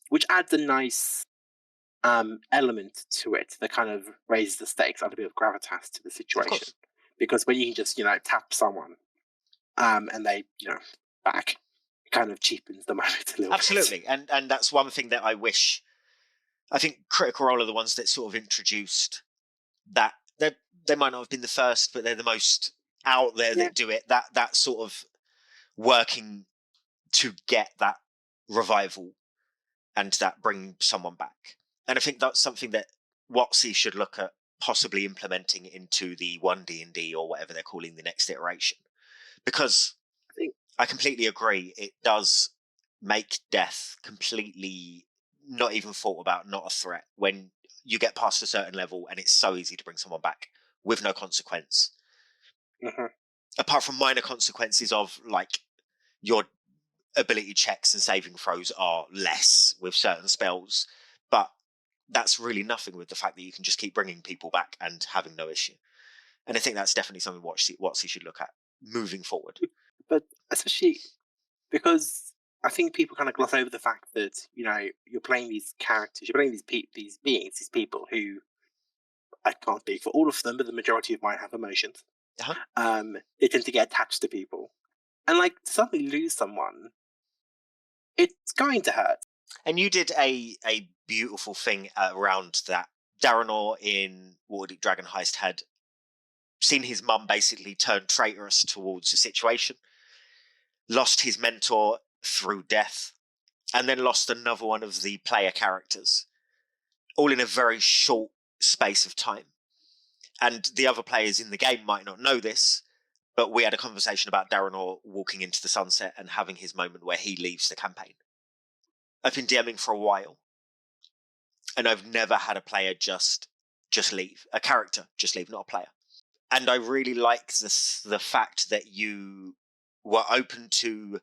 Which adds a nice element to it that kind of raises the stakes, adds a bit of gravitas to the situation. Because when you can just tap someone, and they back, it kind of cheapens the moment a little Absolutely. bit. And that's one thing that I wish. I think Critical Role are the ones that sort of introduced that. They might not have been the first, but they're the most out there that do it. That sort of working to get that revival and that bring someone back. And I think that's something that WotC should look at possibly implementing into the 1D&D or whatever they're calling the next iteration. Because I completely agree, it does make death completely not even thought about, not a threat, when you get past a certain level and it's so easy to bring someone back with no consequence. Apart from minor consequences of like your ability checks and saving throws are less with certain spells, but that's really nothing with the fact that you can just keep bringing people back and having no issue. And I think that's definitely something WotC should look at moving forward. But especially because I think people kind of gloss over the fact that you're playing these characters, you're playing these beings, these people who, I can't speak for all of them, but the majority of mine have emotions. They tend to get attached to people, and like to suddenly lose someone, it's going to hurt. And you did a beautiful thing around that. Daranor in Waterdeep Dragon Heist had seen his mum basically turn traitorous towards the situation, lost his mentor through death, and then lost another one of the player characters, all in a very short space of time. And the other players in the game might not know this, but we had a conversation about Daranor walking into the sunset and having his moment where he leaves the campaign. I've been DMing for a while, and I've never had a player just leave, a character just leave, not a player. And I really like the fact that you were open to,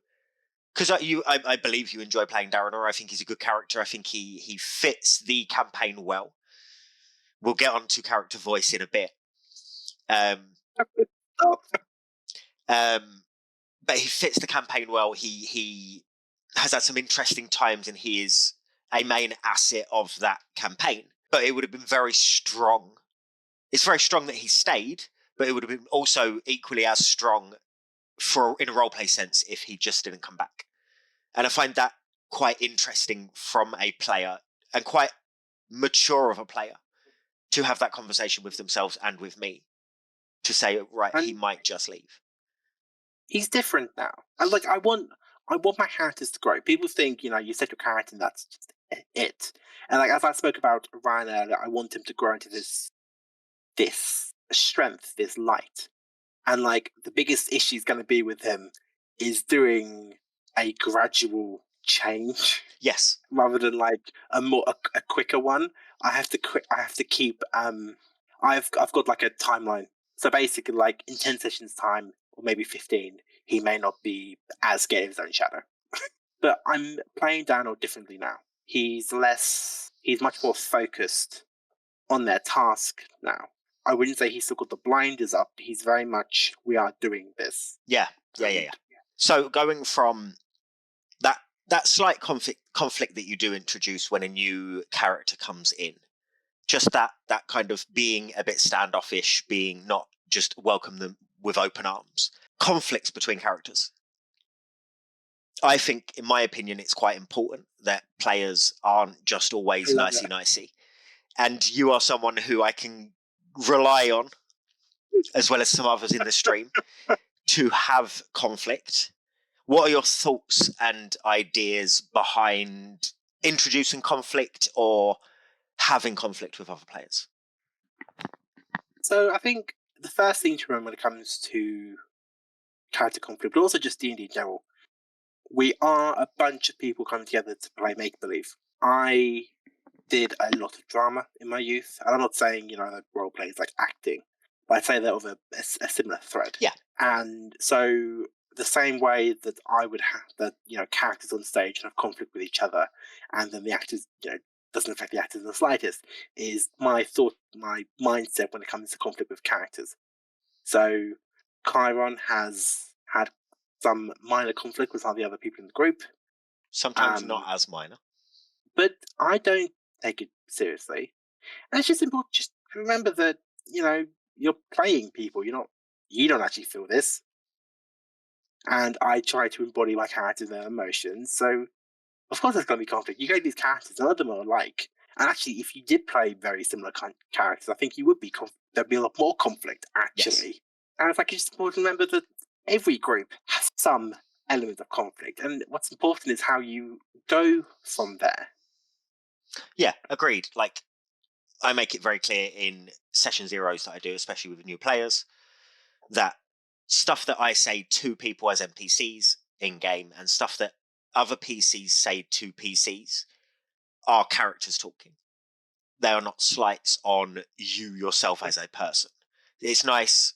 because I believe you enjoy playing Daranor. I think he's a good character. I think he fits the campaign well. We'll get on to character voice in a bit. But he fits the campaign well. He has had some interesting times, and he is a main asset of that campaign. But it would have been very strong. It's very strong that he stayed, but it would have been also equally as strong in a roleplay sense if he just didn't come back. And I find that quite interesting from a player, and quite mature of a player, to have that conversation with themselves and with me, to say, right, he might just leave. He's different now. And like, I want my characters to grow. People think, you set your character and that's just it. And like, as I spoke about Ryan earlier, I want him to grow into this strength, this light. And like, the biggest issue is going to be with him is doing a gradual change. Yes. Rather than like a quicker one. I have to keep I've got like a timeline. So basically, like in 10 sessions time, or maybe 15, he may not be as scared of his own shadow. But I'm playing Daniel differently now. He's much more focused on their task now. I wouldn't say he's still got the blinders up. He's very much, we are doing this. Yeah. So going from that slight conflict that you do introduce when a new character comes in, just that kind of being a bit standoffish, being not just welcome them with open arms, conflicts between characters. I think, in my opinion, it's quite important that players aren't just always nicey. And you are someone who I can rely on, as well as some others in the stream, to have conflict. What are your thoughts and ideas behind introducing conflict or having conflict with other players? So I think the first thing to remember when it comes to character conflict, but also just D&D in general, we are a bunch of people coming together to play make-believe. I did a lot of drama in my youth, and I'm not saying, that role play is like acting, but I'd say that of a similar thread. Yeah. And so the same way that I would have the, characters on stage have conflict with each other, and then the actors, doesn't affect the actors in the slightest, is my mindset when it comes to conflict with characters. So Chiron has had some minor conflict with some of the other people in the group. Sometimes not as minor. But I don't take it seriously. And it's just important just remember that, you're playing people. You don't actually feel this. And I try to embody my characters and their emotions. So of course there's going to be conflict. You go to these characters, none of them are alike. And actually, if you did play very similar characters, I think you would be there'd be a lot more conflict, actually. Yes. And it's like, it's just important to remember that every group has some element of conflict. And what's important is how you go from there. Yeah, agreed. Like, I make it very clear in session zeros that I do, especially with new players, that stuff that I say to people as NPCs in-game and stuff that other PCs say to PCs are characters talking. They are not slights on you yourself as a person. It's nice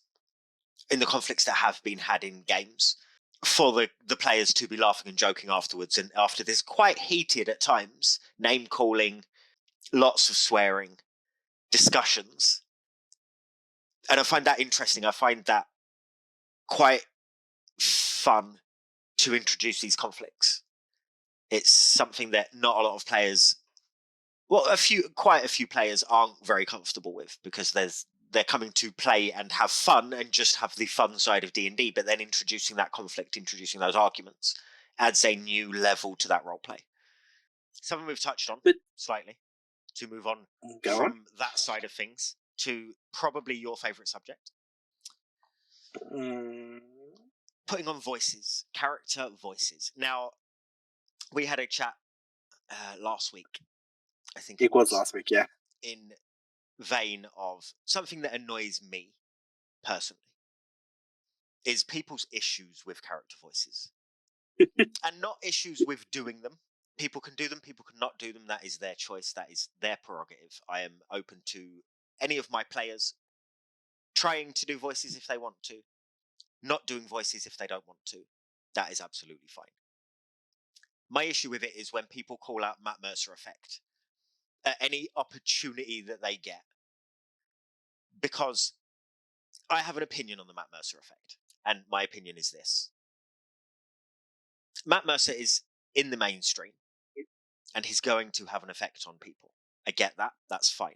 in the conflicts that have been had in games for the players to be laughing and joking afterwards. And after this quite heated at times, name calling, lots of swearing, discussions. And I find that interesting. I find that quite fun to introduce these conflicts. It's something that not a lot of players, quite a few players aren't very comfortable with, because they're coming to play and have fun and just have the fun side of D&D, but then introducing that conflict, introducing those arguments, adds a new level to that roleplay. something we've touched on But slightly, to move on go from that side of things to probably your favourite subject. on. Putting on voices, character voices. Now, we had a chat last week, I think It was last week, yeah. in vein of something that annoys me personally is people's issues with character voices. And not issues with doing them. People can do them, people can not do them. That is their choice, that is their prerogative. I am open to any of my players trying to do voices if they want to, not doing voices if they don't want to. That is absolutely fine. My issue with it is when people call out Matt Mercer effect at any opportunity that they get. Because I have an opinion on the Matt Mercer effect, and my opinion is this. Matt Mercer is in the mainstream, and he's going to have an effect on people. I get that, that's fine.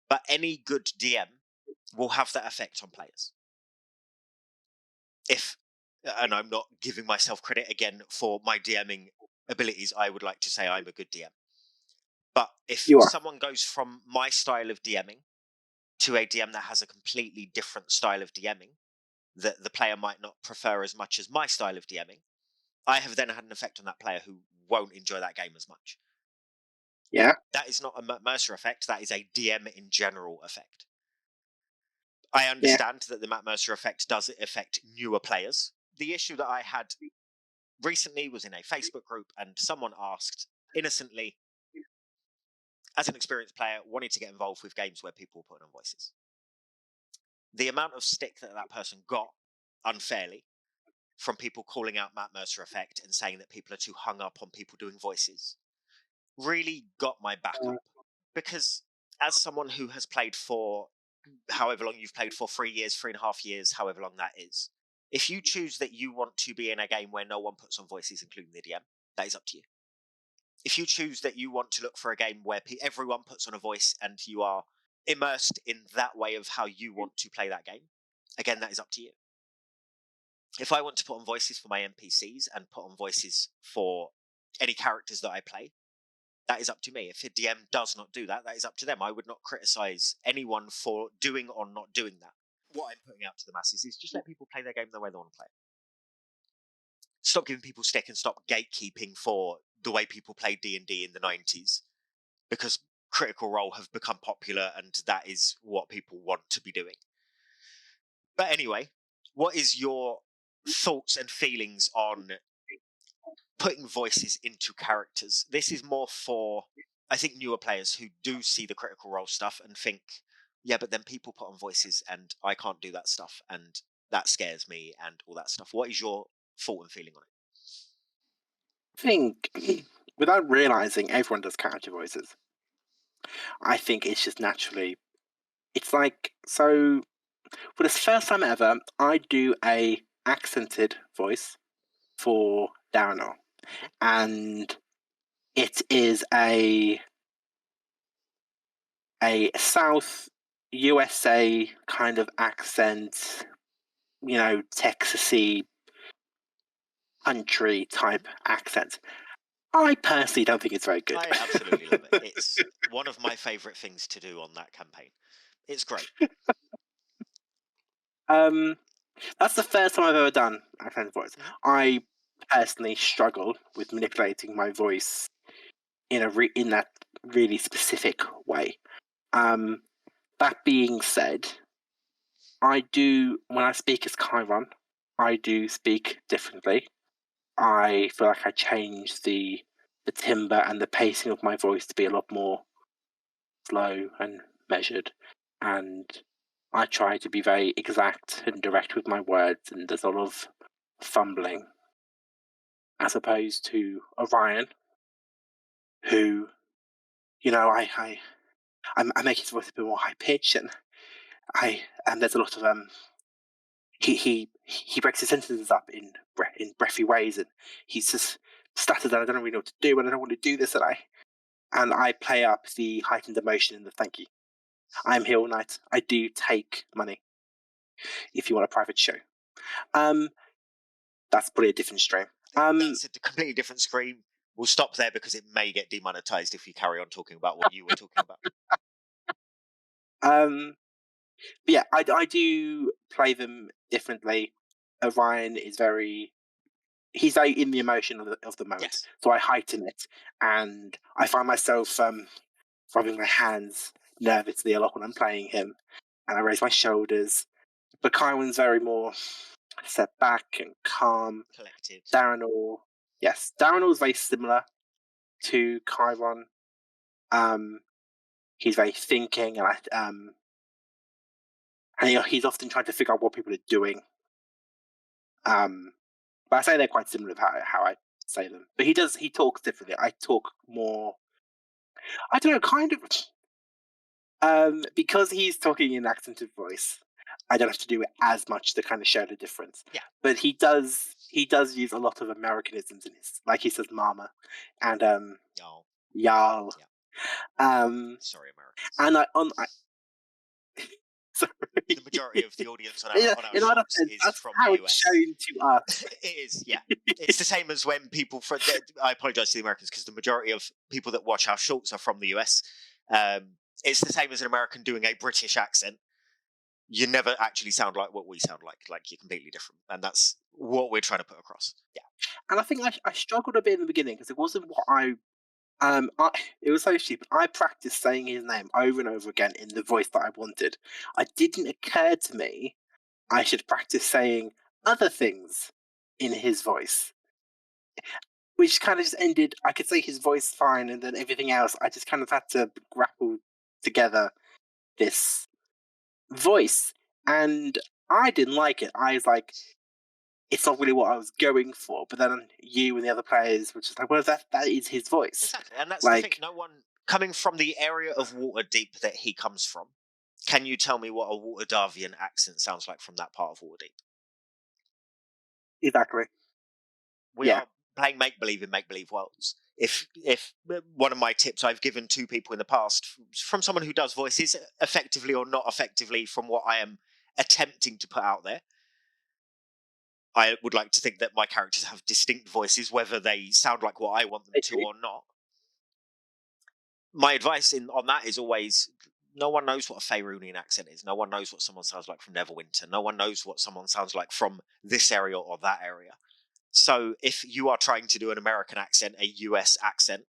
But any good DM will have that effect on players. And I'm not giving myself credit again for my DMing abilities, I would like to say I'm a good DM. But if someone goes from my style of DMing to a DM that has a completely different style of DMing, that the player might not prefer as much as my style of DMing, I have then had an effect on that player who won't enjoy that game as much. Yeah. That is not a Mercer effect, that is a DM in general effect. I understand that the Matt Mercer effect does affect newer players. The issue that I had recently was in a Facebook group, and someone asked innocently, as an experienced player, wanted to get involved with games where people were putting on voices. The amount of stick that person got unfairly from people calling out Matt Mercer effect and saying that people are too hung up on people doing voices really got my back up. Because as someone who has played for however long you've played for, 3 years, 3.5 years, however long that is, if you choose that you want to be in a game where no one puts on voices, including the DM, that is up to you. If you choose that you want to look for a game where everyone puts on a voice and you are immersed in that way of how you want to play that game, again, that is up to you. If I want to put on voices for my NPCs and put on voices for any characters that I play, that is up to me. If a DM does not do that, that is up to them. I would not criticize anyone for doing or not doing that. What I'm putting out to the masses is just let people play their game the way they want to play it. Stop giving people stick and stop gatekeeping for the way people played D&D in the 90s, because Critical Role have become popular and that is what people want to be doing. But anyway, what is your thoughts and feelings on putting voices into characters? This is more for, I think, newer players who do see the Critical Role stuff and think, yeah, but then people put on voices and I can't do that stuff and that scares me and all that stuff. What is your thought and feeling on it? I think, without realizing, everyone does character voices. I think it's just naturally. It's like, so for the first time ever, I do a accented voice for Daranor, and it is a South USA kind of accent, Texasy country type accent. I personally don't think it's very good. I absolutely love it. It's one of my favourite things to do on that campaign. It's great. That's the first time I've ever done accent voice. I personally struggle with manipulating my voice in that really specific way. That being said, when I speak as Chiron, I do speak differently. I feel like I change the timbre and the pacing of my voice to be a lot more slow and measured, and I try to be very exact and direct with my words, and there's a lot of fumbling, as opposed to Orion, who, I make his voice a bit more high pitched, and there's a lot of he breaks his sentences up in breathy ways, and he's just stutters, and I don't really know what to do, and I don't want to do this, and I play up the heightened emotion and the thank you. I'm here all night. I do take money if you want a private show. That's probably a different stream. That's a completely different stream. We'll stop there because it may get demonetized if you carry on talking about what you were talking about. But yeah, I do play them differently. Orion is he's very in the emotion of the moment, Yes. so I heighten it, and I find myself rubbing my hands nervously a lot when I'm playing him, and I raise my shoulders. But Kaiwan's very more set back and calm. Collected. Darrenall is very similar to Chiron. He's very thinking, and he's often trying to figure out what people are doing. But I say they're quite similar with how I say them. But he talks differently. I talk more. I don't know, kind of. Because he's talking in accented voice, I don't have to do it as much to kind of show the difference. Yeah. But he does use a lot of Americanisms in his, like he says mama and y'all. Yeah. Sorry, Americans. And sorry. The majority of the audience on our in shows sense, is that's from how the it's US. shown to us. It is, yeah. It's the same as when people from. I apologise to the Americans because the majority of people that watch our shorts are from the US. It's the same as an American doing a British accent. You never actually sound like what we sound like. Like, you're completely different, and that's what we're trying to put across. Yeah. And I think I struggled a bit in the beginning because it wasn't what it was so stupid. I practiced saying his name over and over again in the voice that I wanted. It didn't occur to me I should practice saying other things in his voice, which kind of just ended. I could say his voice fine, and then everything else, I just kind of had to grapple together this voice, and I didn't like it. I was like, it's not really what I was going for. But then you and the other players were just like, well, that is his voice. Exactly, and that's like, the thing. No one coming from the area of Waterdeep that he comes from. Can you tell me what a Waterdavian accent sounds like from that part of Waterdeep? Exactly. We are playing make-believe in make-believe worlds. If one of my tips I've given to people in the past from someone who does voices effectively or not effectively from what I am attempting to put out there, I would like to think that my characters have distinct voices, whether they sound like what I want them to or not. My advice on that is always, no one knows what a Faerunian accent is. No one knows what someone sounds like from Neverwinter. No one knows what someone sounds like from this area or that area. So if you are trying to do an American accent, a US accent,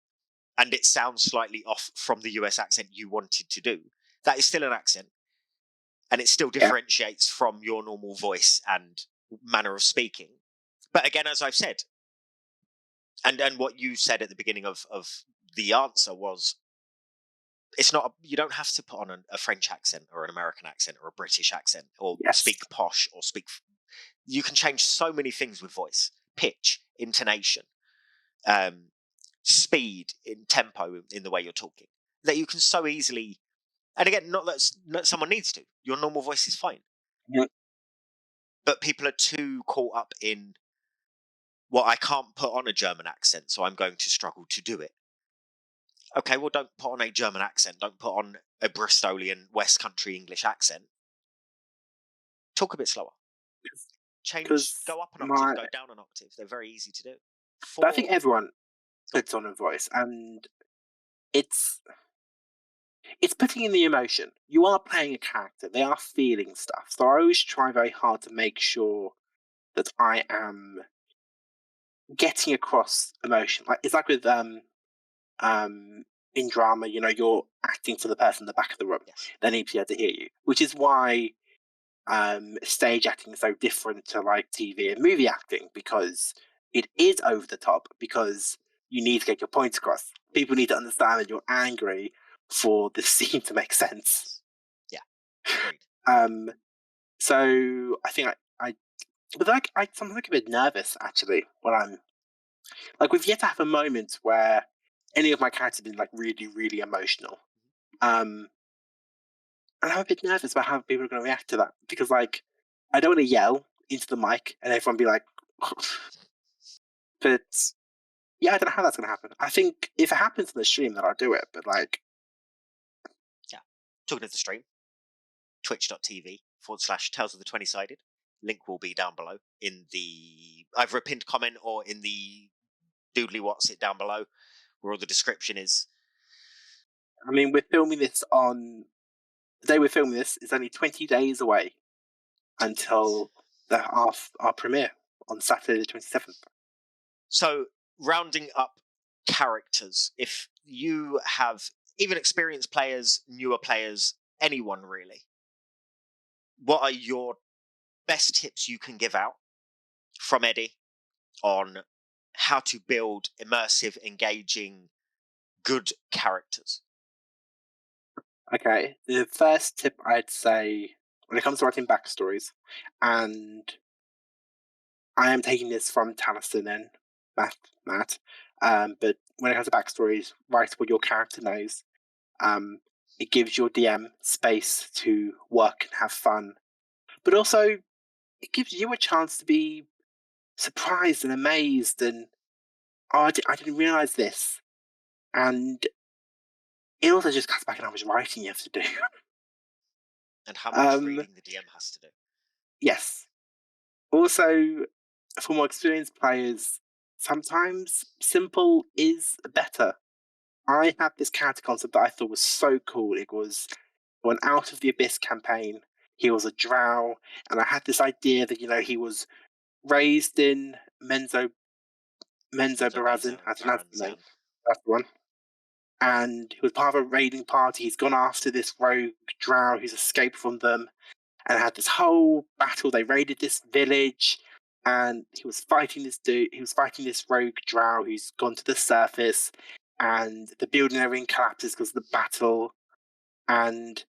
and it sounds slightly off from the US accent you wanted to do, that is still an accent. And it still differentiates from your normal voice and manner of speaking. But again, as I've said, and what you said at the beginning of the answer was, it's not, you don't have to put on a French accent or an American accent or a British accent or speak posh or speak. You can change so many things with voice, pitch, intonation, speed, in tempo, in the way you're talking, that you can so easily. And again, not that someone needs to. Your normal voice is fine. Yeah. But people are too caught up in, well, I can't put on a German accent, so I'm going to struggle to do it. Okay, well, don't put on a German accent. Don't put on a Bristolian West Country English accent. Talk a bit slower. Go up an octave, go down an octave. They're very easy to do. But I think everyone puts on a voice, and it's putting in the emotion. You are playing a character. They are feeling stuff. So I always try very hard to make sure that I am getting across emotion. Like, it's like with in drama, you're acting to the person in the back of the room. Yes. They need to be able to hear you, which is why stage acting is so different to like TV and movie acting, because it is over the top, because you need to get your points across. People need to understand that you're angry for the scene to make sense. Yes. Yeah. Agreed. So I think but like I sometimes get a bit nervous actually when I'm like, we've yet to have a moment where any of my characters have been like really, really emotional. And I'm a bit nervous about how people are going to react to that, because like I don't want to yell into the mic and everyone be like, but yeah, I don't know how that's going to happen. I think if it happens in the stream, then I'll do it. But like, yeah, talking of the stream, twitch.tv/Tales of the 20-Sided. Link will be down below in the either a pinned comment or in the doodly what's it down below where all the description is. I mean, we're filming this on the day we're filming this is only 20 days away 20 days. until our premiere on Saturday the 27th. So, rounding up characters, if you have even experienced players, newer players, anyone really, what are your best tips you can give out from Eddie on how to build immersive, engaging, good characters? Okay, the first tip I'd say when it comes to writing backstories, and I am taking this from Taliesin and Matt, but when it comes to backstories, write what your character knows. Um, it gives your DM space to work and have fun, but also it gives you a chance to be surprised and amazed and oh, I didn't realize this. And it also just cuts back on how much writing you have to do. And how much um, reading the DM has to do. yes. Also, for more experienced players, sometimes simple is better. I had this character concept that I thought was so cool. It was an Out of the Abyss campaign. He was a drow, and I had this idea that he was raised in Menzo Barazin. I think that's the name. Baranzan. That's the one. And he was part of a raiding party. He's gone after this rogue drow who's escaped from them, and had this whole battle. They raided this village, and he was fighting this dude. He was fighting this rogue drow who's gone to the surface, and the building they're in collapses because of the battle. And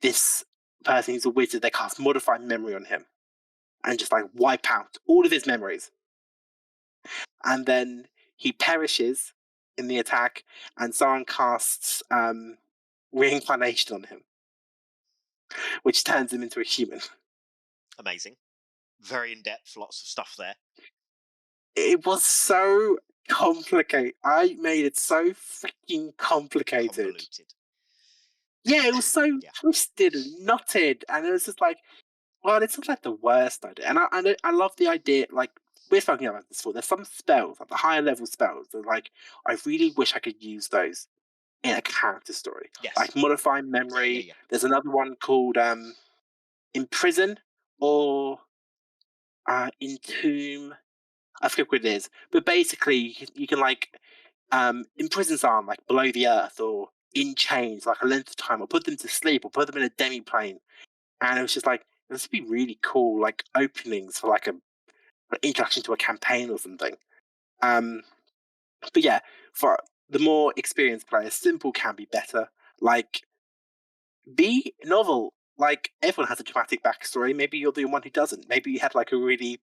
this person who's a wizard, they cast Modify Memory on him, and just like wipe out all of his memories. And then he perishes in the attack, and someone casts Reincarnation on him, which turns him into a human. Amazing. Very in depth, lots of stuff there. It was so complicated. I made it so freaking complicated. Convoluted. Yeah, it was so Yeah. twisted and knotted, and it was just like, well, it's not like the worst idea. And I love the idea. Like we're talking about this before. There's some spells, like the higher level spells, that like I really wish I could use those in a character story. Yes. Like Modify Memory. Yeah. There's another one called Imprison or Entomb. I forget what it is, but basically you can like imprison someone like below the earth or in chains like a length of time, or put them to sleep, or put them in a demi-plane. And it was just like, this would be really cool, like openings for like an introduction to a campaign or something. But yeah, for the more experienced players, simple can be better. Like, be novel. Like, everyone has a dramatic backstory. Maybe you're the one who doesn't. Maybe you had like a really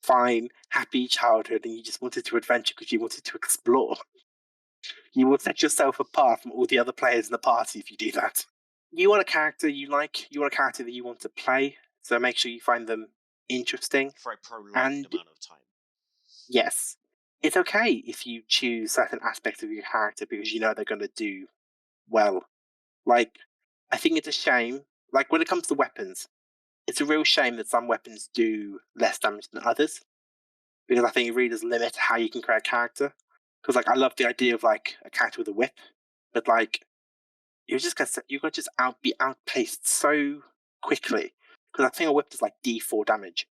fine, happy childhood and you just wanted to adventure because you wanted to explore. You will set yourself apart from all the other players in the party if you do that. You want a character you like, you want a character that you want to play, so make sure you find them interesting. For a prolonged And amount of time. yes, it's okay if you choose certain aspects of your character because you know they're going to do well. Like, I think it's a shame, like when it comes to weapons, it's a real shame that some weapons do less damage than others, because I think it really does limit how you can create a character. Because like I love the idea of like a character with a whip, but like you're gonna just be outpaced so quickly. Because I think a whip does like D4 damage,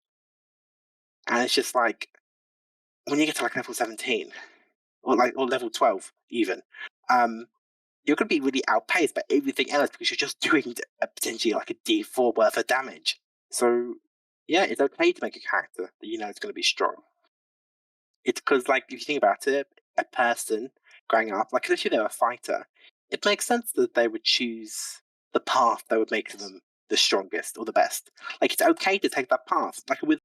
and it's just like when you get to like level 17 or level 12 even, you're gonna be really outpaced by everything else because you're just doing potentially like a D4 worth of damage. So yeah, it's okay to make a character that you know is going to be strong. It's because, like, if you think about it, a person growing up, like, especially if they're a fighter, it makes sense that they would choose the path that would make them the strongest or the best. Like, it's okay to take that path. Like with